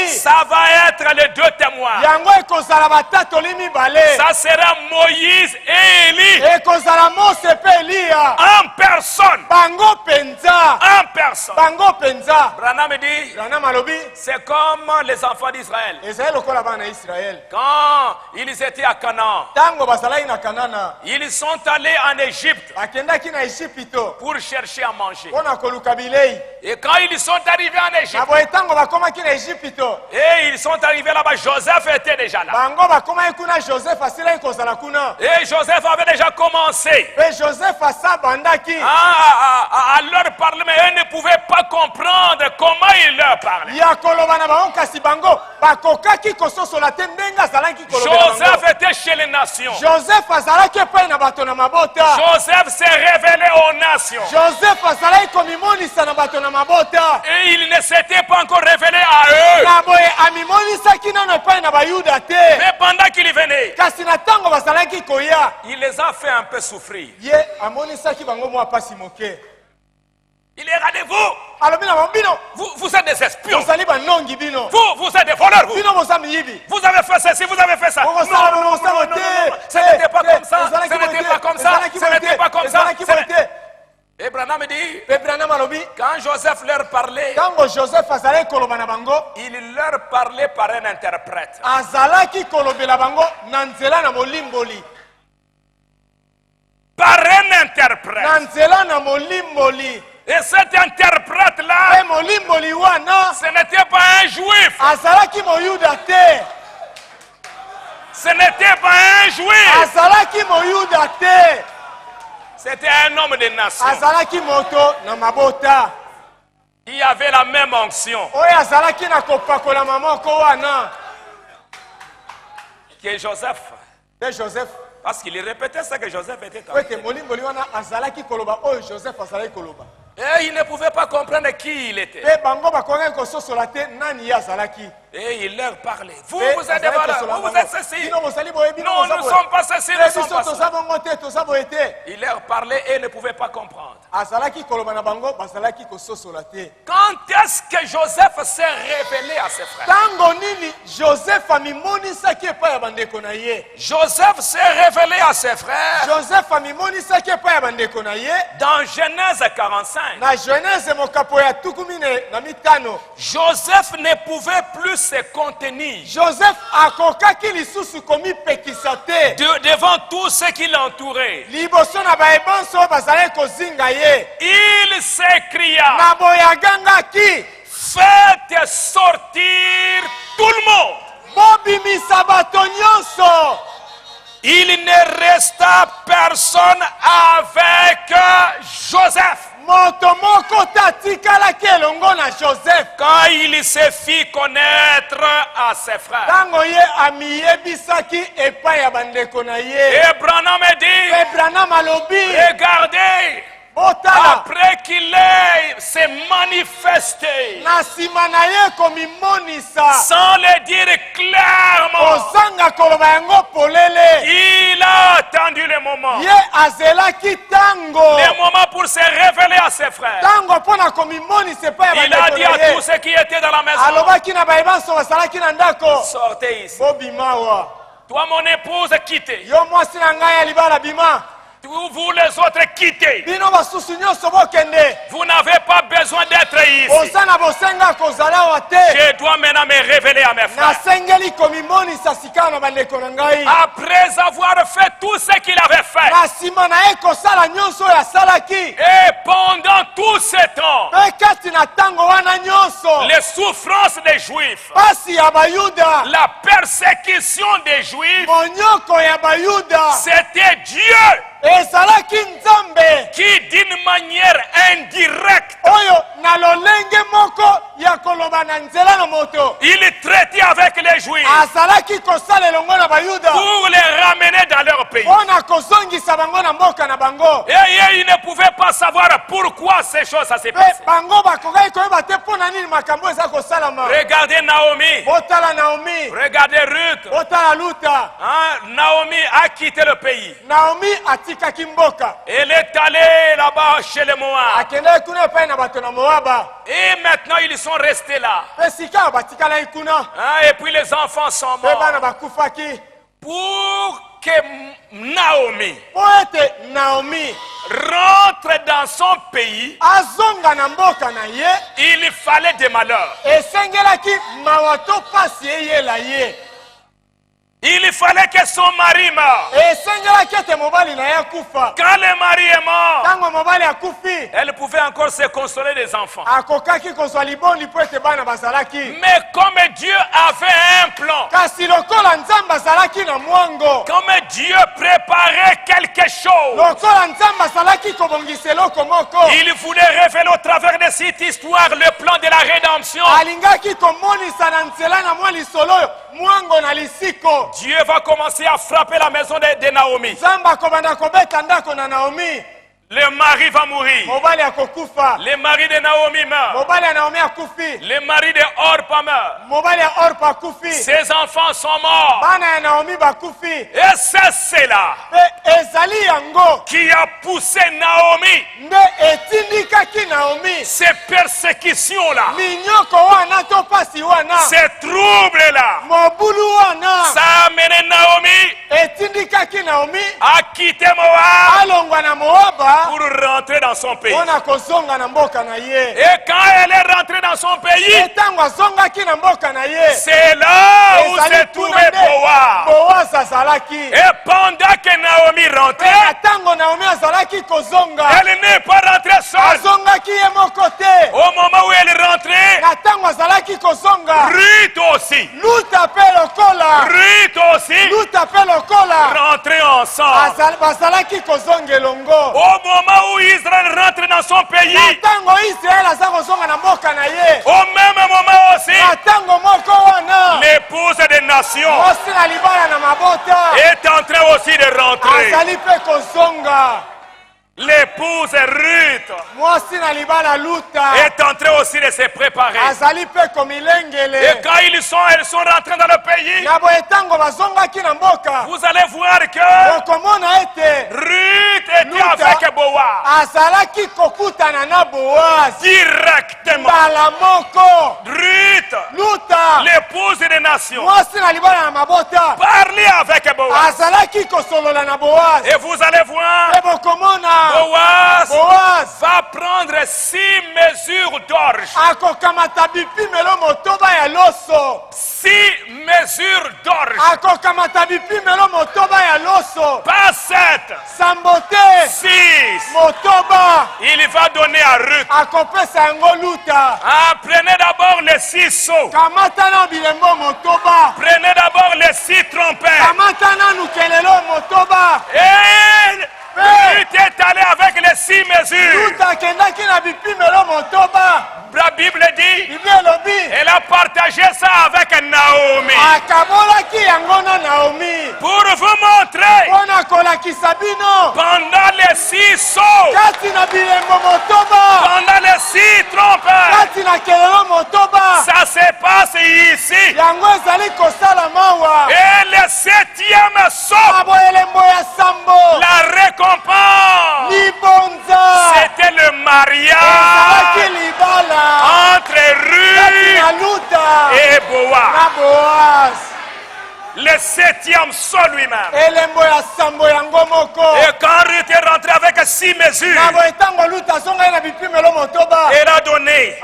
ça va être les 2 témoins. Ça sera Moïse et Élie. En personne. En personne. Branham dit, c'est comme les enfants d'Israël. Quand ils étaient à Canaan, ils sont allés en Égypte pour chercher à manger. Et quand ils sont arrivés en Égypte, et ils sont arrivés là-bas, Joseph était déjà là. Et Joseph avait déjà commencé à leur parler, mais eux ne pouvaient pas comprendre comment il leur parlait. Joseph était chez les nations. Joseph s'est révélé aux nations. Et il ne s'était pas encore révélé à eux. Mais pendant qu'il venait, il les a fait un peu souffrir. Il est regardé, vous êtes des espions. Vous êtes des voleurs. Vous avez fait ceci, vous avez fait ça. Non, ce n'était pas comme ça. Ce n'était pas comme ça. Ce n'était pas comme ça. Et Branham dit, quand Joseph leur parlait, il leur parlait par un interprète. Par un interprète. Et cet interprète-là, ce n'était pas un juif. Ce n'était pas un juif. C'était un homme de nation. Il avait la même onction que Joseph. Parce qu'il répétait ce que Joseph était en train de dire. Et il ne pouvait pas comprendre qui il était. Et il leur parlait. Vous êtes des voleurs, vous êtes ceci. Non, nous ne sommes pas ceci, nous ne sommes pas cela. Il leur parlait et ne pouvaient pas comprendre. Quand est-ce que Joseph s'est révélé à ses frères? Joseph s'est révélé à ses frères dans Genèse 45. Joseph ne pouvait plus se contenir devant tout ce qui l'entourait. Il s'écria, faites sortir tout le monde. Il ne resta personne avec Joseph. Quand il se fit connaître à ses frères, et Branham dit, regardez, après qu'il s'est manifesté, sans le dire clairement, il a attendu le moment. Le moment pour se révéler à ses frères. Il a dit à tous ceux qui étaient dans la maison, sortez ici. Toi, mon épouse, quittez. Vous les autres quittez. Vous n'avez pas besoin d'être ici. Je dois maintenant me révéler à mes frères. Après avoir fait tout ce qu'il avait fait, et pendant tout ce temps, les souffrances des Juifs, la persécution des Juifs, c'était Dieu qui d'une manière indirecte, il traitait avec les Juifs pour les ramener dans leur pays. Et ils ne pouvaient pas savoir pourquoi ces choses s'est passées. Regardez Naomi, regardez Ruth. Naomi a quitté le pays. Elle est allée là-bas chez les Moab. Et maintenant ils sont restés là. Et puis les enfants sont morts. Pour que Naomi rentre dans son pays, il fallait des malheurs. Il fallait que son mari meure. Quand le mari est mort, elle pouvait encore se consoler des enfants. Mais comme Dieu avait un plan, comme Dieu préparait quelque chose, il voulait révéler au travers de cette histoire le plan de la rédemption. Dieu va commencer à frapper la maison de Naomi. Le mari va mourir. Le mari de Naomi meurt. Le mari de Orpa meurt. Ses enfants sont morts. Et c'est cela qui a poussé Naomi. Ces persécutions-là, ces troubles-là, ça a amené Naomi à quitter Moab pour rentrer dans son pays. Et quand elle est rentrée dans son pays, c'est là où se trouvait Boaz. Et pendant que Naomi rentrait, elle n'est pas rentrée seule. Au moment où elle rentrait, Ruth aussi rentrait ensemble. Au moment où Israël rentre dans son pays, au même moment aussi, l'épouse des nations est en train aussi de rentrer. L'épouse Ruth est en train aussi de se préparer. Et quand elles sont rentrées dans le pays, vous allez voir que Ruth était avec Boaz. Directement. Ruth, l'épouse des nations, parlait avec Boaz. Et vous allez voir, Boaz va prendre 6 mesures d'orge. 6 mesures d'orge. Pas 7. 6. Il va donner à Ruth. Prenez d'abord les 6 seaux. Prenez d'abord les 6 trompettes. Et Ruth est allé avec les 6 mesures. La Bible dit, elle a partagé ça avec Naomi. Pour vous montrer, pendant les 6 seaux, pendant les 6 trompettes, ça se passe ici. Et le 7e seau, la récompense, c'était le mariage entre Ruth et Boaz. Le 7e seau lui-même. Et quand Ruth est rentrée avec 6 mesures, elle a donné.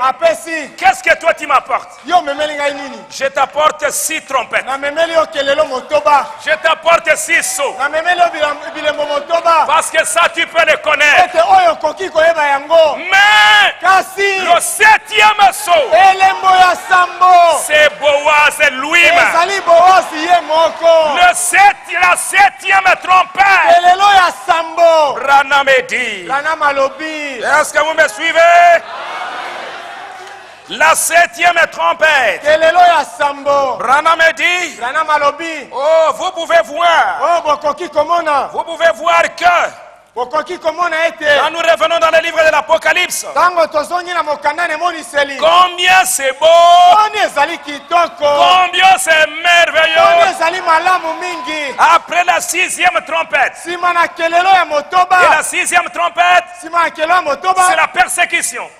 Qu'est-ce que toi tu m'apportes? Je t'apporte 6 trompettes. Je t'apporte 6 seaux. Parce que ça tu peux le connaître. Mais le 7e seau, c'est Boaz lui-même. La 7e trompette. Branham dit. Est-ce que vous me suivez? La 7e trompette. Branham dit. Oh, vous pouvez voir. Vous pouvez voir que quand nous revenons dans le livre de l'Apocalypse, combien c'est beau, combien c'est merveilleux. Après la 6e trompette, et la 6e trompette, c'est la persécution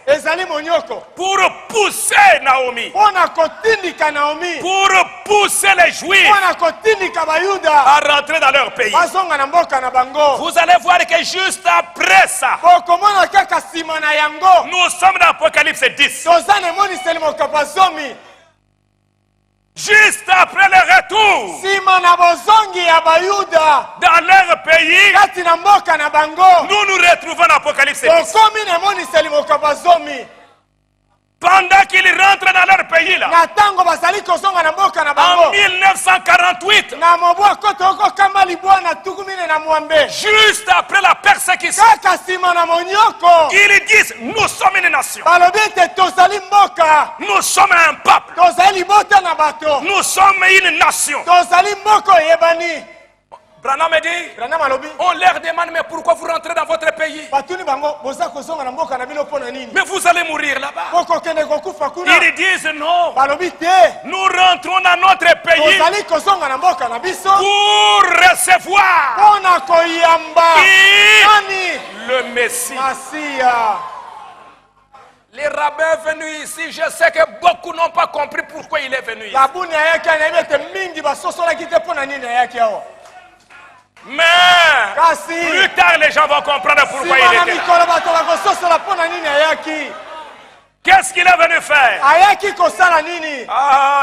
pour pousser Naomi, pour pousser les Juifs à rentrer dans leur pays. Vous allez voir que juste après ça, nous sommes dans Apocalypse 10. Juste après le retour dans leur pays, nous nous retrouvons dans Apocalypse 10. Pendant qu'ils rentrent dans leur pays là, en 1948, juste après la persécution, ils disent nous sommes une nation, nous sommes un peuple, nous sommes une nation. Branham dit, on leur demande mais pourquoi vous rentrez dans votre pays? Mais vous allez mourir là-bas. Ils disent non, nous rentrons dans notre pays pour recevoir le Messie. Les rabbins venus ici, je sais que beaucoup n'ont pas compris pourquoi il est venu ici. Mais plus tard les gens vont comprendre pourquoi il était là. Qu'est-ce qu'il est venu faire?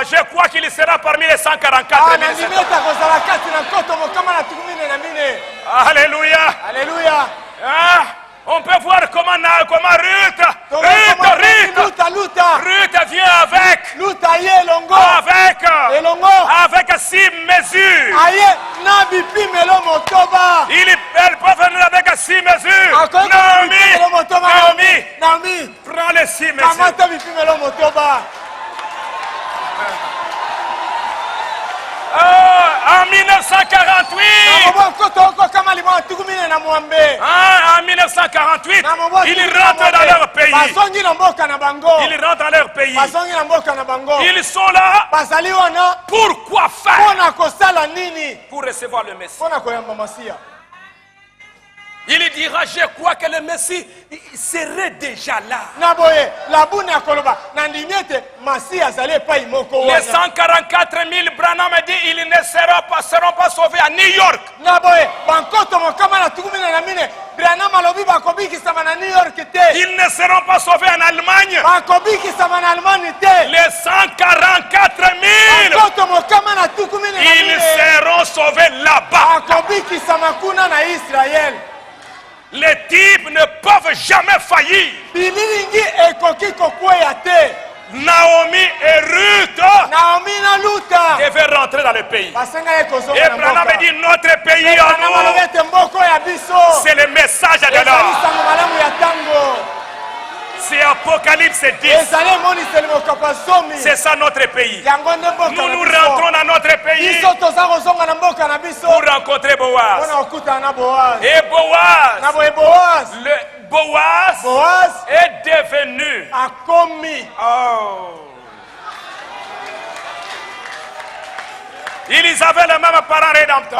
Je crois qu'il sera parmi les 144 000. Alléluia. Alléluia. On peut voir comment Ruth vient avec 6 mesures. Elle peut venir avec 6 mesures. Naomi, prends les 6 mesures. En 1948, en 1948, ils rentrent dans leur pays. Ils rentrent dans leur pays. Ils sont là. Pourquoi faire? Pour recevoir le Messie. Il dira, je crois que le Messie serait déjà là. Les 144 000 Branham dit ils ne seront pas sauvés à New York. Ils ne seront pas sauvés en Allemagne. Les 144 000, ils seront sauvés là-bas. Les types ne peuvent jamais faillir. Naomi et Ruth devaient rentrer dans le pays. Et Branham dit notre pays en nous, c'est le message de l'homme. C'est Apocalypse 10. C'est ça notre pays. Nous rentrons dans notre pays pour rencontrer Boaz. Et Boaz est devenu. Ils avaient le même parent rédempteur.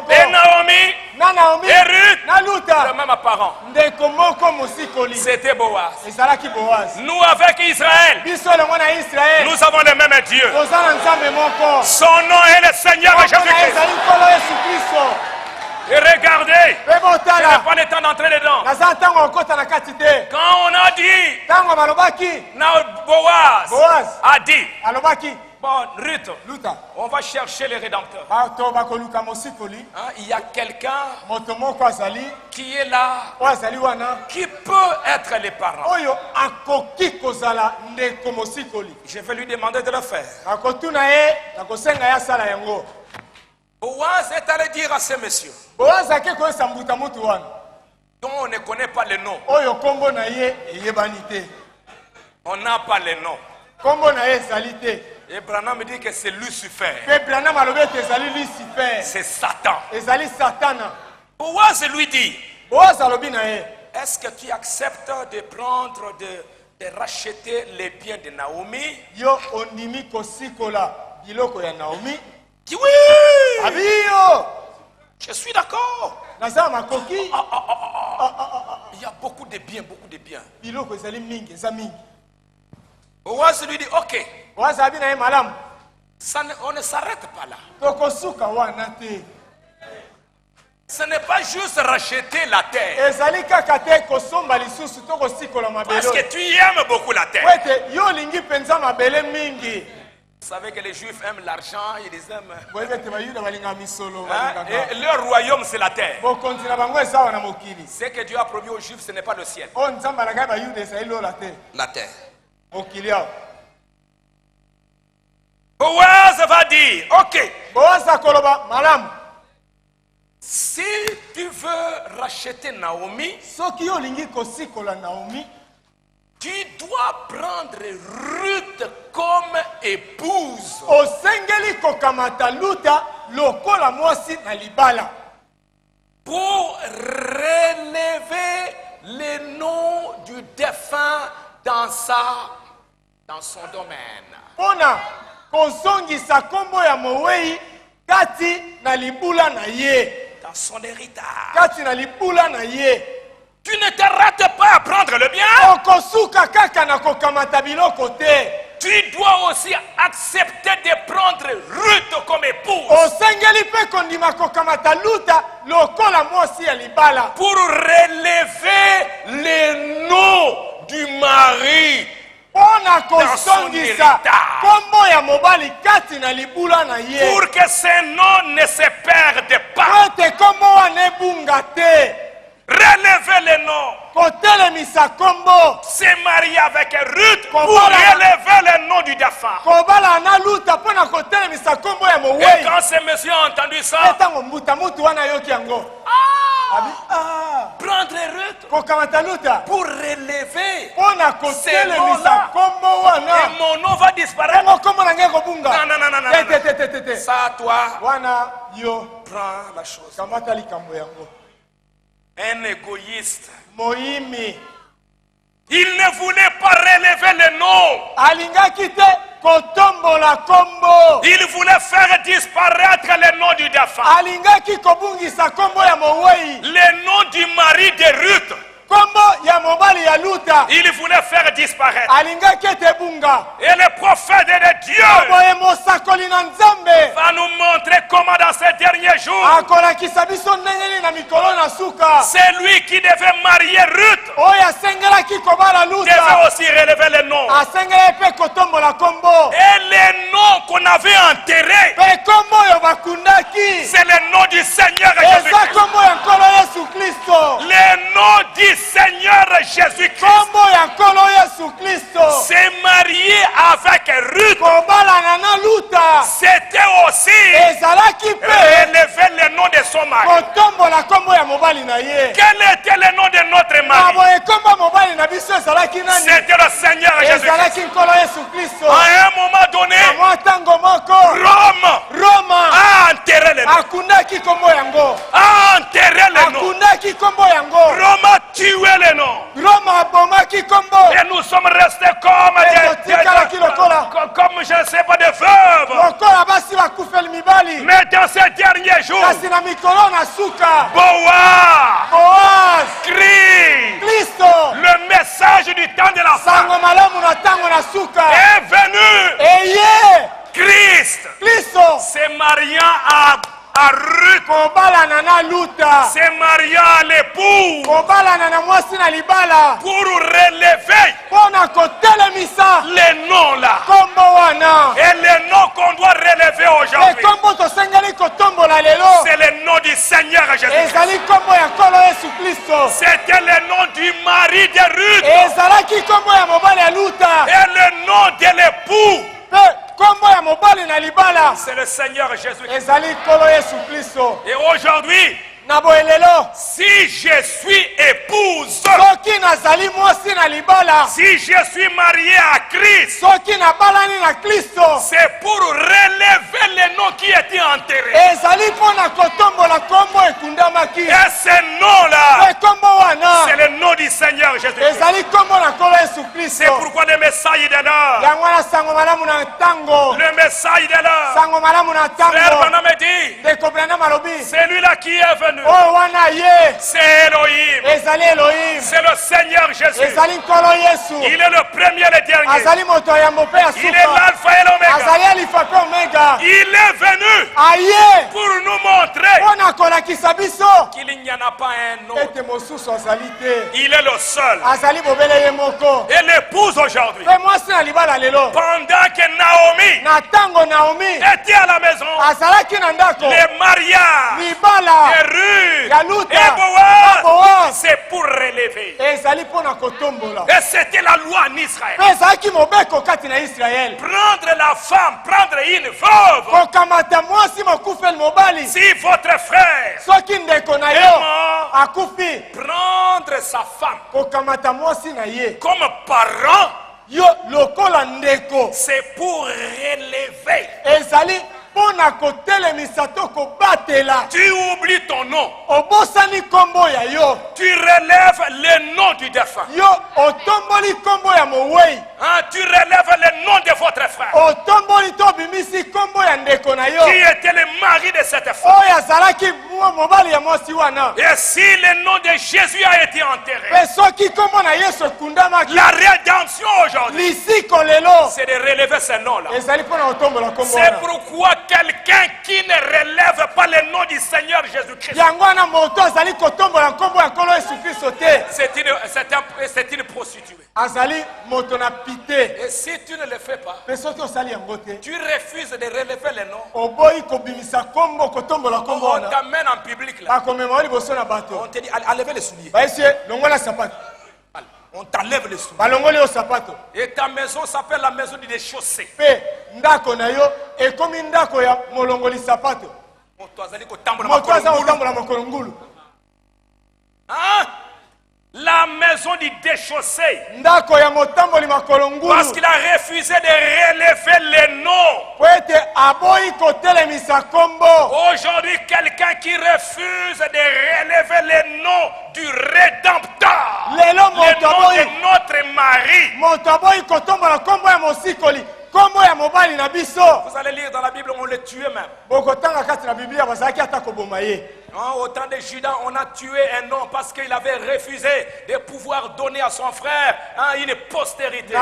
Et Naomi et Ruth, le même parent. C'était Boaz. Nous avec Israël, nous avons le même Dieu. Son nom est le Seigneur Jésus-Christ. Et regardez, je n'ai pas le temps d'entrer dedans. Quand on a dit, Boaz a dit, bon, Ruth, on va chercher les rédempteurs. Il y a quelqu'un qui est là, qui peut être les parents. Je vais lui demander de le faire. Boaz est allé dire à ce monsieur, dont on ne connaît pas le nom. On n'a pas le nom. Et Branham me dit que c'est Lucifer. C'est Satan. Boaz lui dit, est-ce que tu acceptes de prendre, de racheter les biens de Naomi? Dit oui. Je suis d'accord. Il y a beaucoup de biens, beaucoup de biens. Boaz lui dit, ok. On ne s'arrête pas là. Ce n'est pas juste racheter la terre. Parce que tu aimes beaucoup la terre. Vous savez que les Juifs aiment l'argent, ils aiment. Et leur royaume, c'est la terre. Ce que Dieu a promis aux Juifs, ce n'est pas le ciel. La terre. Boaz va dire, ok. Si tu veux racheter Naomi, tu dois prendre Ruth comme épouse. Pour relever le nom du défunt dans son domaine. Dans son héritage. Tu ne t'arrêtes pas à prendre le bien. Tu dois aussi accepter de prendre Ruth comme épouse. Pour relever le nom du mari dans son héritage. Pour que ce nom ne se perde pas. Relever le nom. Se marier avec Ruth pour relever le nom du défunt. Et quand ce monsieur a entendu ça, prendre Ruth pour relever ce nom-là. Et mon nom va disparaître. Non. Ça, toi, prends la chose. Un égoïste. Moïmi. Il ne voulait pas relever le nom. Alingaki te kotombola kombo. Il voulait faire disparaître le nom du défunt. Alingaki kobungisa kombo ya mowei. Le nom du mari de Ruth. Kombo ya mobali ya Luta. Il voulait faire disparaître. Alingaki te bunga. Et le prophète de Dieu Boye mosakoli na Nzambe va nous montrer comment dans ces derniers jours akolakisa biso ndenge na mikolo na suka. c'est lui qui devait marier Ruth. Oyo asengelaki kobala Devait Luta. aussi relever le nom. Asengeli pe kotombola kombo. Et les noms qu'on avait enterrés, Pe kombo yo bakundaki. c'est le nom du Seigneur Eza Jésus-Christ. kombo ya nkolo Yesu Kristo. Le nom du Seigneur Jésus-Christ Kombo ya nkolo Yesu Kristo. s'est marié avec Ruth. Kobalana na Luta. C'était aussi Ezalaki pe relever le nom de son mari. kotombola kombo ya mobali na ye. Quel était le nom de notre Na mari? boye kombo mobali na biso ezalaki nani? C'était le Seigneur Jésus-Christ. Ezalaki nkolo Yesu Kristo. À un moment donné, Na mwa ntango moko Roma a enterré le nom. akundaki kombo yango. A enterré le nom. Akundaki kombo yango. Rome a tué le nom. Roma abomaki kombo. Et nous sommes restés comme comme je ne sais pas des veuves. Lokola basi bakufeli mibali. Mais dans ces derniers jours, Kasi na mikolo na suka. Boaz Boaz crie Kristo. le message du temps de la fin Sango malamu na tango na suka. est venu. Eye Christ Kristo. s'est marié à Ruth, Kobalana na Luta. s'est marié à l'époux Kobalana na mwasi na libala. pour relever Pona kotelemisa. les noms là. Kombo wana. Et les noms qu'on doit relever aujourd'hui, Kombo tosengeli kotombola lelo. c'est le nom du Seigneur Jésus. Ezali kombo ya nkolo Yesu Kristo. C'était le nom du mari de Ruth Ezalaki kombo ya mobali ya Luta. et le nom de l'époux. Pe kombo ya mobali na libala. C'est le Seigneur Jésus. Ezali nkolo Yesu Kristo. Et aujourd'hui, Na boye lelo. si je suis épouse, Soki nazali mwasi na libala. si je suis marié à Christ, Soki nabalani na Kristo. c'est pour relever les noms qui étaient enterrés. Ezali mpona kotombola kombo ekundamaki. Et ce nom-là, Pe kombo wana. c'est le nom du Seigneur Jésus. Ezali kombo na nkolo Yesu Kristo. C'est pourquoi le message de l'heure, Yango wana sango malamu na ntango. le message de l'heure, Sango malamu na Frère ntango. Branham dit, Ndeko Branham alobi. celui-là qui est venu, Oyo wana ye. c'est Elohim, Ezali Elohim. c'est le Seigneur Jésus. Ezali nkolo Yesu. Il est le premier et le dernier. Azali moto ya yambo pe ya Il est suka. l'alpha et l'oméga. Azali alifa pe omega. Il est venu Aye. pour nous montrer Mpona kolakisa biso. qu'il n'y en a pas un autre. Ete mosusu azali te. Il est le seul. Azali bobele ye moko. Et l'épouse aujourd'hui, Pe mwasi na libala lelo. pendant que Naomi Na ntango Naomi était à la maison, azalaki na ndako. les mariages Libala et Ruth ya Luta. et Boaz, Boaz. c'est pour relever. Ezali mpona kotombola. Et c'était la loi en Israël. Pe ezalaki mobeko kati na Israel. Prendre la femme, prendre une veuve. Kokamata mwasi mokufeli mobali. Si votre frère Soki ndeko na est yo mort, akufi. prendre sa femme Kokamata mwasi na ye. comme parent, Yo lokola ndeko. c'est pour relever. Ezali mpona kotelemisa to kobatela. Tu oublies ton nom. Obosani kombo ya yo. Tu relèves le nom du défunt. Yo otomboli kombo ya mowei. Hein, tu relèves le nom de votre frère Otomboli to bimisi kombo ya ndeko na yo. qui était le mari de cette femme. Oyo azalaki mobali ya mwasi wana. Et si le nom de Jésus a été enterré, Pe soki kombo na Yesu ekundamaki. la rédemption aujourd'hui, Lisiko lelo. c'est de relever ce nom-là. Ezali mpona kotombola kombo C'est wana. pourquoi quelqu'un qui ne relève pas le nom du Seigneur Jésus-Christ, Yango wana moto azali kotombola kombo ya nkolo Yesu Kristo te. c'est une prostituée. Azali moto na pite. Et si tu ne le fais pas, Pe soki osali yango te. tu refuses de relever le nom, Oboyi kobimisa kombo kotombola kombo on wana. t'amène en public là. Bakomema liboso na On bato. te dit, enlevez les souliers. Baisi longola sapato. On t'enlève les souliers. Balongoli yo sapato. Et ta maison s'appelle la maison du déchaussé. Pe ndako na yo ekomi ndako ya molongoli sapato. Moto azali kotambola Moto aza makolo ngulu. kotambola makolo ngulu. Hein? La maison du déchaussé. Ndako ya motamboli makolo ngulu. Parce qu'il a refusé de relever les noms. Po ete aboyi kotelemisa kombo. Aujourd'hui, quelqu'un qui refuse de relever les noms Vous allez lire dans la Bible, on les tuait même. Au temps de Judas, on a tué un homme parce qu'il avait refusé de pouvoir donner à son frère une postérité.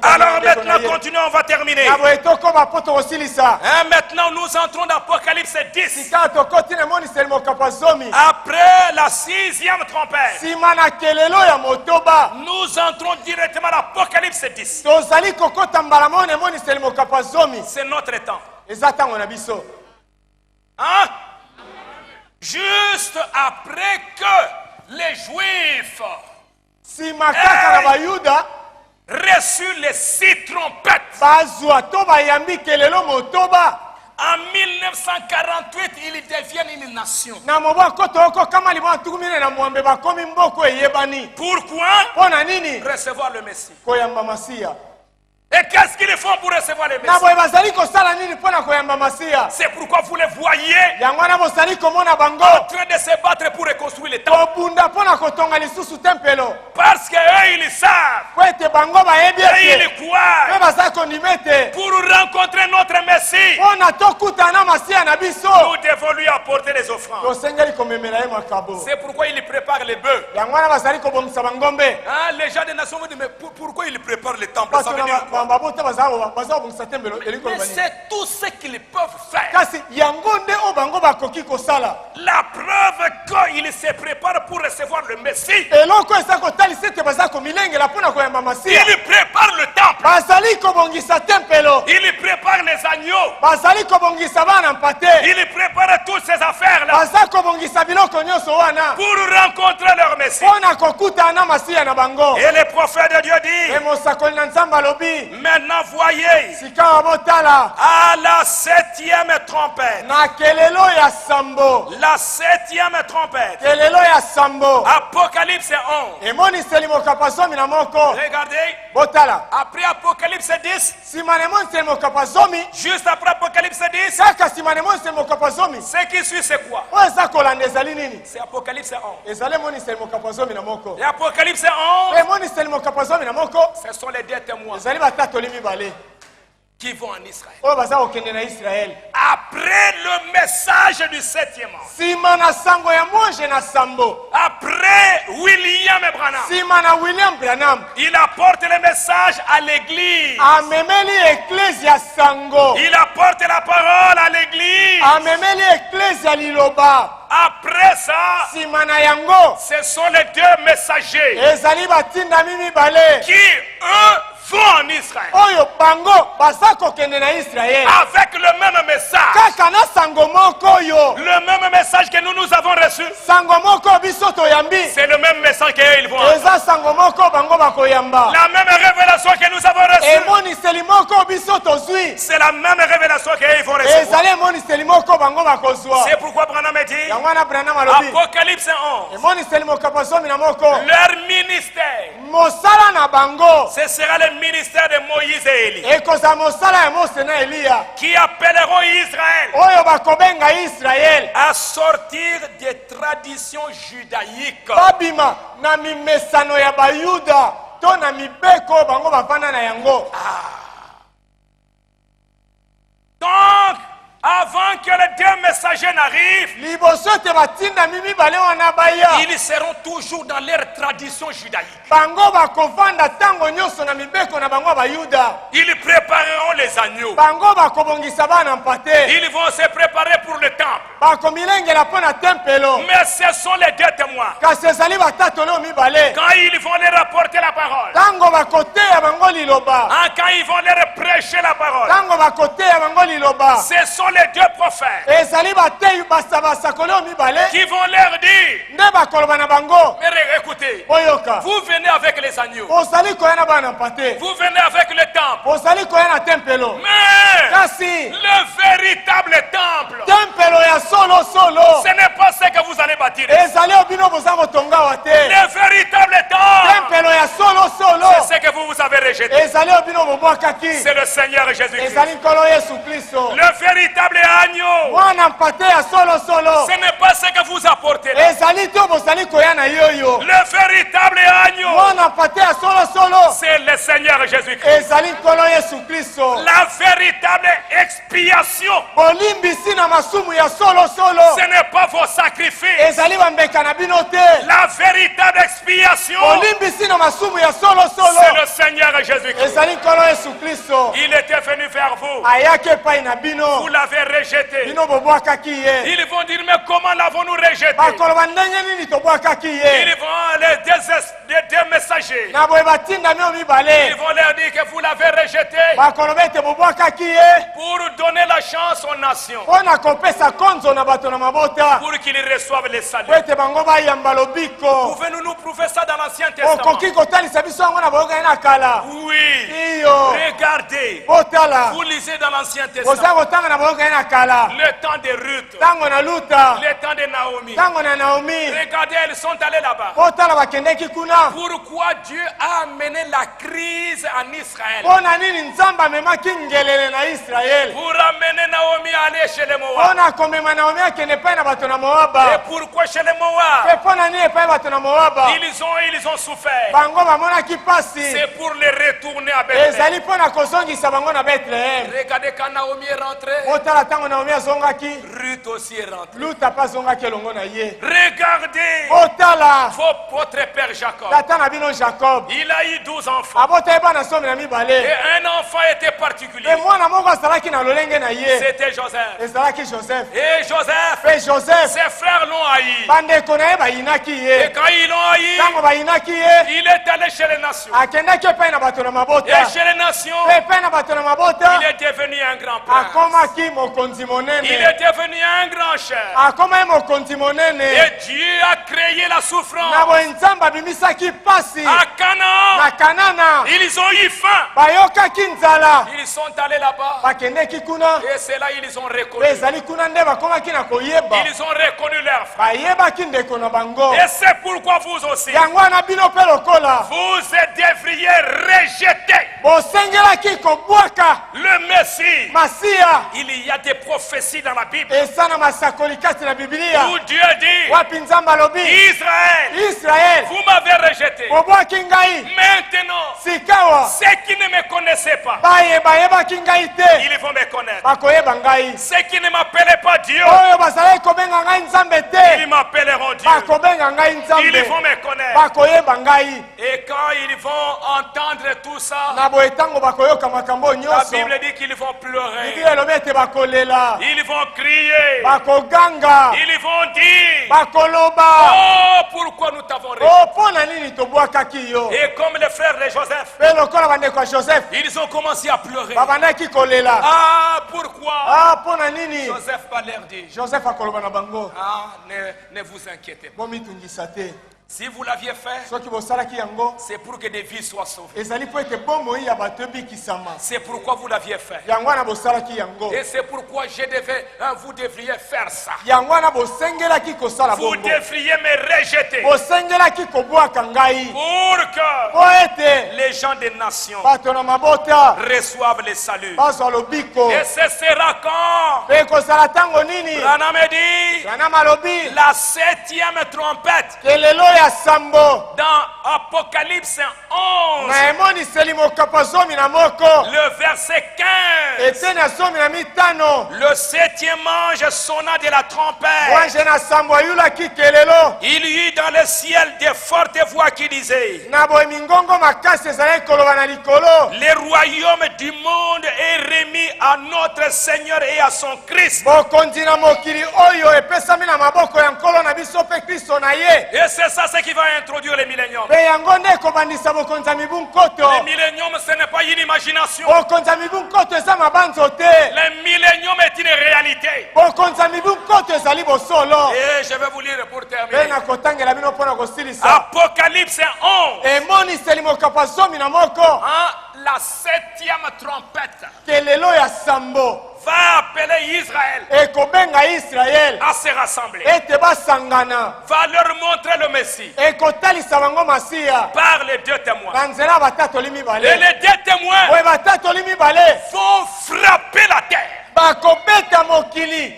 Alors maintenant, continuons, on va terminer. Maintenant, nous entrons dans Apocalypse 10. Après la 6e trompette, nous entrons directement dans Apocalypse 10. C'est notre temps. Hein? Juste après que les Juifs reçu les 6 trompettes, en 1948, ils deviennent une nation. Pourquoi? Recevoir le Messie. Et qu'est-ce qu'ils font pour recevoir le Messie? C'est pourquoi vous les voyez en train de se battre pour reconstruire le temple. Parce qu'eux, ils savent. Et ils croient. Pour rencontrer notre Messie, nous devons lui apporter les offrandes. C'est pourquoi ils préparent les bœufs. Les gens des nations vont dire, mais pourquoi ils préparent le temple? Ça veut dire quoi? Mais c'est tout ce qu'ils peuvent faire. La preuve qu'ils se préparent pour recevoir le Messie. Ils préparent le temple. Ils préparent les agneaux. Ils préparent toutes ces affaires-là pour rencontrer leur Messie. Et le prophète de Dieu dit, maintenant voyez, à la 7e trompette, la 7e trompette, Apocalypse 11. Regardez, après Apocalypse 10, juste après Apocalypse 10, ce qui suit c'est quoi? C'est Apocalypse 11. Et Apocalypse 11, ce sont les 2 témoins qui vont en Israël. Après le message du 7e ange, après William Branham, il apporte le message à l'église. Il apporte la parole à l'église. Après ça, ce sont les 2 messagers qui, eux, vont en Israël avec le même message. Le même message que nous avons reçu, c'est le même message qu'ils vont avoir. La même révélation que nous avons reçue, c'est la même révélation qu'ils vont recevoir. C'est pourquoi Branham dit, Apocalypse 11, leur ministère, ce sera le ministère de Moïse et Élie, qui appelleront Israël à sortir des traditions judaïques. Donc, avant que les 2 messagers n'arrivent, ils seront toujours dans leur tradition judaïque. Ils prépareront les agneaux. Ils vont se préparer pour le temple. Mais ce sont les 2 témoins. Quand ils vont leur rapporter la parole, quand ils vont leur prêcher la parole, ce sont les 2 prophètes qui vont leur dire, mais écoutez, vous venez avec les agneaux, vous venez avec le temple, mais le véritable temple, ce n'est pas ce que vous allez bâtir. Le véritable temple, c'est ce que vous vous avez rejeté, c'est le Seigneur Jésus-Christ. Le véritable agneau, ce n'est pas ce que vous apportez là. Le véritable agneau, c'est le Seigneur Jésus-Christ. La véritable expiation, ce n'est pas vos sacrifices. La véritable expiation, c'est le Seigneur Jésus-Christ. Il était venu vers vous. Vous l'avez rejeté. Ils vont dire, mais comment l'avons-nous rejeté? Ils vont les deux messagers. Ils vont leur dire que vous l'avez rejeté pour donner la chance aux nations, pour qu'ils reçoivent les saluts. Pouvez-nous nous prouver ça dans l'Ancien Testament? Oui. Regardez. Vous lisez dans l'Ancien Testament le temps de Ruth, le temps de Naomi. Regardez, elles sont allées là-bas. Pourquoi Dieu a amené la crise en Israël? Pour amener Naomi à aller chez les Moab. Et pourquoi chez les Moab? Ils ont souffert. C'est pour les retourner à Bethléem. Regardez quand Naomi est rentrée, Ruth aussi est rentrée. Regardez votre père Jacob. Il a eu 12 enfants. Et un enfant était particulier. C'était Joseph. Et Joseph, ses frères l'ont haï. Et quand ils l'ont haï, il est allé chez les nations. Et chez les nations, il est devenu un grand prince. Il est devenu un grand chef. Et Dieu a créé la souffrance. À Canaan, ils ont eu faim. Ils sont allés là-bas. Et c'est là ils ont reconnu. Ils ont reconnu leur frère. Et c'est pourquoi vous aussi, vous devriez rejeter le Messie. Il y a des prophéties dans la Bible où Dieu dit, Israël, vous m'avez rejeté. Maintenant, ceux qui ne me connaissaient pas, ils vont me connaître. Ceux qui ne m'appelaient pas Dieu, ils m'appelleront Dieu. Ils vont me connaître. Et quand ils vont entendre tout ça, la Bible dit qu'ils vont pleurer. Ils vont crier. Ils vont dire, oh, pourquoi nous t'avons rejeté? Et comme les frères de Joseph, ils ont commencé à pleurer. Ah, pourquoi? Joseph va leur dire, ne vous inquiétez pas. Si vous l'aviez fait, c'est pour que des vies soient sauvées. C'est pourquoi vous l'aviez fait. Et c'est pourquoi vous devriez faire ça. Vous devriez me rejeter pour que les gens des nations reçoivent les saluts. Et ce sera quand Branham dit la 7e trompette. Dans Apocalypse 11, le verset 15, le 7e ange sonna de la trompette. Il y eut dans le ciel des fortes voix qui disaient, le royaume du monde est remis à notre Seigneur et à son Christ. Et c'est ça ce qui va introduire les milléniums. Les milléniums, ce n'est pas une imagination. Les milléniums est une réalité. Et je vais vous lire pour terminer. Apocalypse 11. La 7e trompette va appeler Israël ekobenga Israël à se rassembler, ete basangana va leur montrer le Messie ekotalisa bango masiya par les deux témoins. na nzela batatoli Et mibale les deux témoins oyo batatoli mibale vont frapper la terre. bakobeta mokili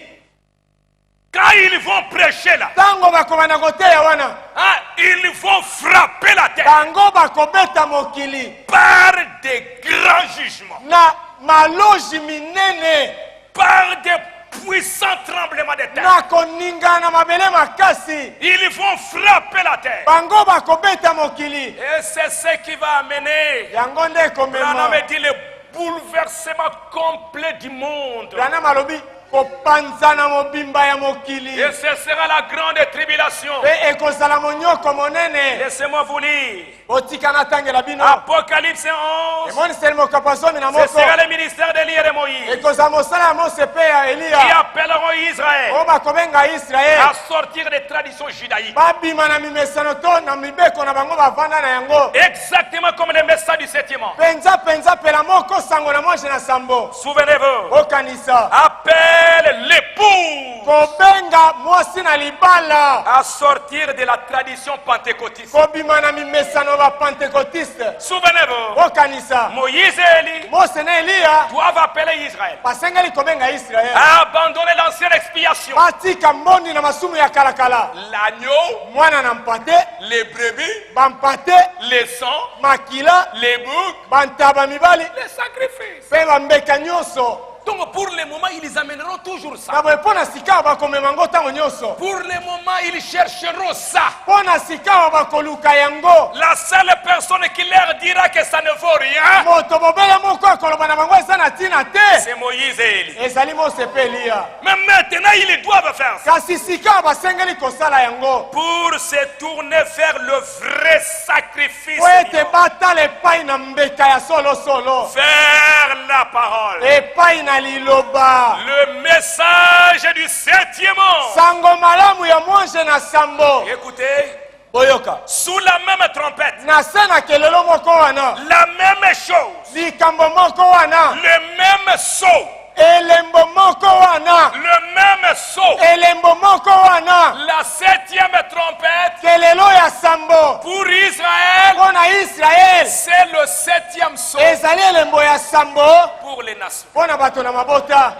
Quand ils vont prêcher là, ntango bakobanda koteya wana hein, ils vont frapper la terre bango bakobeta mokili par des grands jugements, na maloji minene par des puissants tremblements de terre. na koningana na mabele makasi Ils vont frapper la terre. bango bakobeta mokili Et c'est ce qui va amener, yango nde ekomema Branham dit, le bouleversement complet du monde. Branham alobi kopanzana mobimba ya mokili Et ce sera la grande tribulation. mpe ekozala monyoko monene Laissez-moi vous lire. botika natangela bino Apocalypse 11. emoniseli mokapo zomi na Ce moko sera le ministère d'Élie et de Moïse ekozala mosala ya mose mpe ya qui eliya appelleront Israël oyo bakobenga israele à sortir des traditions judaïques. babima na mimesano to na mibeko na bango bavanda na yango Exactement comme les messages du 7e an. penza pela moko sango na mwashe na sambo Souvenez-vous. okanisa Appelle l'époux kobenga mwasi na libala à sortir de la tradition pentecôtiste. kobima na mimesano bapentekotiste Souvenez-vous. okanisa Moïse et Élie mose na eliya doivent appeler Israël basengeli kobenga israele à abandonner l'ancienne expiation. batika mbondi na masumu ya kalakala L'agneau, mwana na mpate les brebis, bampate les sangs, makila les boucs, bantaba mibali les sacrifices. mpe bambeka nyonso Donc pour le moment, ils amèneront toujours ça. na boye mpo na sika bakomema yango ntango nyonso Pour le moment, ils chercheront ça. mpo na sika bakoluka yango La seule personne qui leur dira que ça ne vaut rien, moto mobele moko akoloba na bango eza na ntina te c'est Moïse et Élie. ezali mose mpe eliya Mais maintenant, ils doivent faire ça kasi sika basengeli kosala yango pour se tourner vers le vrai sacrifice, po ete batala epai na mbeka ya solosolo vers la parole. epai na liloba Le message du 7e an. sango malamu ya mwanje na sambo Écoutez, boyoka sous la même trompette, na se na kelelo moko wana la même chose, likambo moko wana le même saut, elembo moko wana le même saut, elembo moko wana la 7e trompette kelelo ya sambo pour Israël, mpo na israele c'est le 7e saut ezali elembo ya sambo pour les nations. mpo na bato na mabota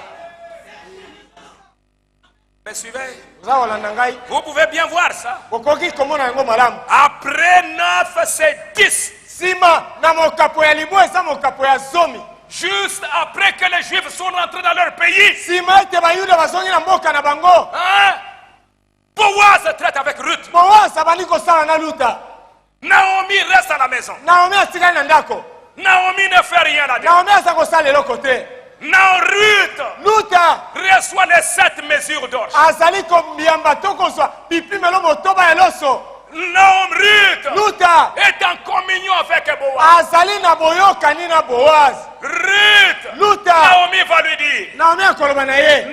Me suivez? oza kolanda ngai Vous pouvez bien voir ça. okoki komona yango malamu Après 9, c'est 10. nsima na mokapo ya libwa eza mokapo ya zomi Juste après que les Juifs sont rentrés dans leur pays, nsima ete bayuda bazongi na mboka na bango hein? Boaz traite avec Ruth. boasi abandi kosala na luta Naomi reste à la maison. naomi atikali na ndako Naomi ne fait rien là-dedans. naomi aza kosala eloko te Ruth luta reçoit les 7 mesures d'orge. azali koyamba to kozwa pipimelo motoba ya loso Ruth luta est en communion avec Boaz. azali na boyokani na boazi Ruth, luta Naomi va lui dire, naomi akoloba na ye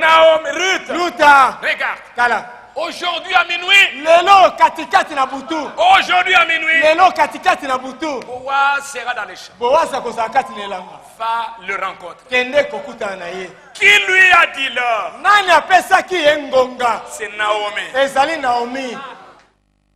Ruth, luta regarde, tala aujourd'hui à minuit, lelo katikati na butu aujourd'hui à minuit, lelo katikati na butu Boaz sera dans les champs. boazi akozala kati na elanga Va le rencontrer. kende kokutana na ye Qui lui a dit là? nani apesaki ye ngonga C'est Naomi. ezali naomi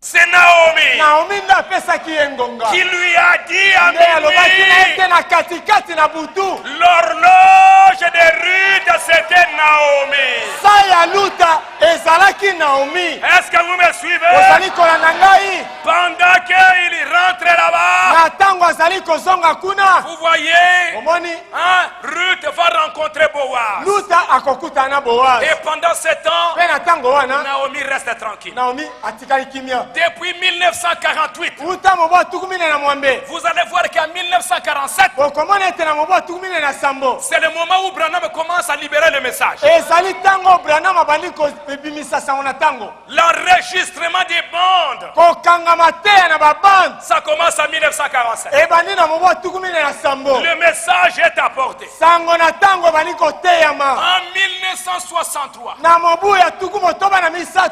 C'est Naomi naomi nde apesaki ye ngonga qui lui a dit à nde alobaki na ye te minuit, na katikati na butu l'horloge de Ruth, c'était Naomi. sa ya luta ezalaki naomi Est-ce que vous me suivez? ozali kolanda ngai Pendant qu'il rentre là-bas, na ntango azali kozonga kuna vous voyez, omoni hein, Ruth va rencontrer Boaz. luta akokutana na boazi Et pendant ce temps, mpe na ntango wana Naomi reste tranquille. naomi atikali kimia Depuis 1948, uta mobo atuku mine na mwambe vous allez voir qu'en 1947, bokomona ete na mobo atuku mine na sambo c'est le moment où Branham commence à libérer le message. ezali ntango branam abandi kobimisa sango na ntango L'enregistrement des bandes, kokangama teya na babande ça commence en 1947. ebandi na mobo atuku mine na sambo Le message est apporté. sango na ntango ebandi koteyama En 1963, na mobu ya tuku motoba na misato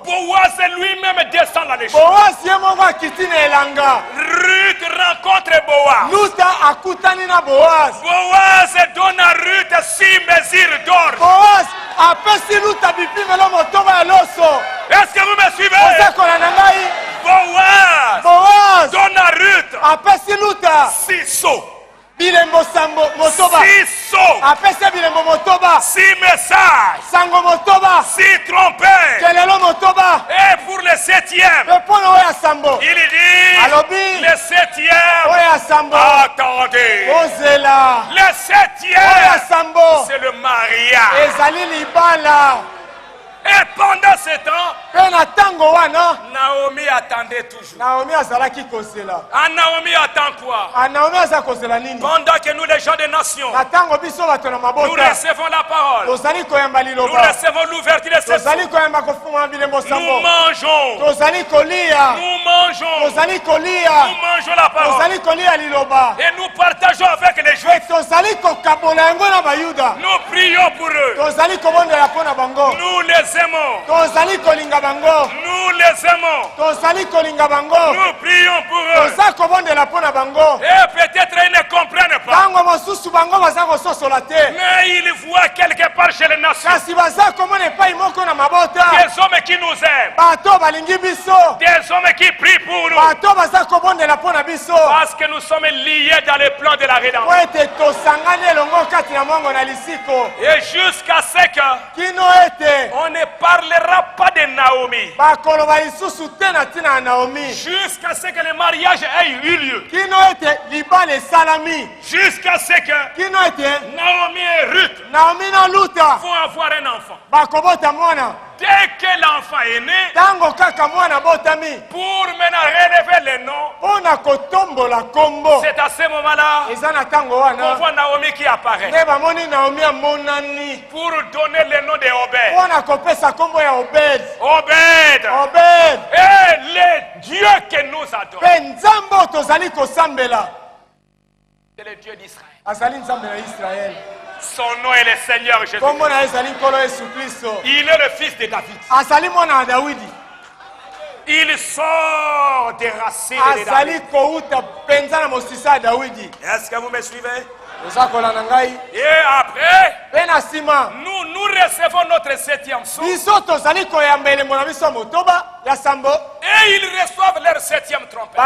Boaz lui-même descend dans les champs. Ruth rencontre Boaz. Boaz donne à Ruth 6 mesures d'or. Est-ce que vous me suivez? Boaz donne à Ruth 6 seaux. 6 seaux. 6 messages. 6 trompettes. Et pour le 7e, il dit le 7e, attendez. Le 7e, c'est le mariage. Et pendant ce temps, Naomi attendait toujours. Naomi attend quoi? Pendant que nous, les gens des nations, nous recevons la parole, nous recevons l'ouverture de cette source, nous mangeons, la parole, et nous partageons avec les Juifs. Nous prions pour eux. Nous les aimons. Nous les aimons. Nous prions pour eux. Et peut-être ils ne comprennent pas. Mais ils voient quelque part chez les nations des hommes qui nous aiment. Des hommes qui prient pour nous. Parce que nous sommes liés dans le plan de la rédemption. Et jusqu'à ce que on ne parlera pas de Naomi. Jusqu'à ce que le mariage ait eu lieu. Jusqu'à ce que Naomi et Ruth vont avoir un enfant. Dès que l'enfant est né, pour maintenant relever le nom, c'est à ce moment-là qu'on voit Naomi qui apparaît. Pour donner le nom de Obed. Obed. Et le Dieu que nous adorons, c'est le Dieu d'Israël. Son nom est le Seigneur Jésus. Il est le fils de David. Il sort des racines de David. Est-ce que vous me suivez? Et après, nous recevons notre 7e son. Et ils reçoivent leur 7e trompette.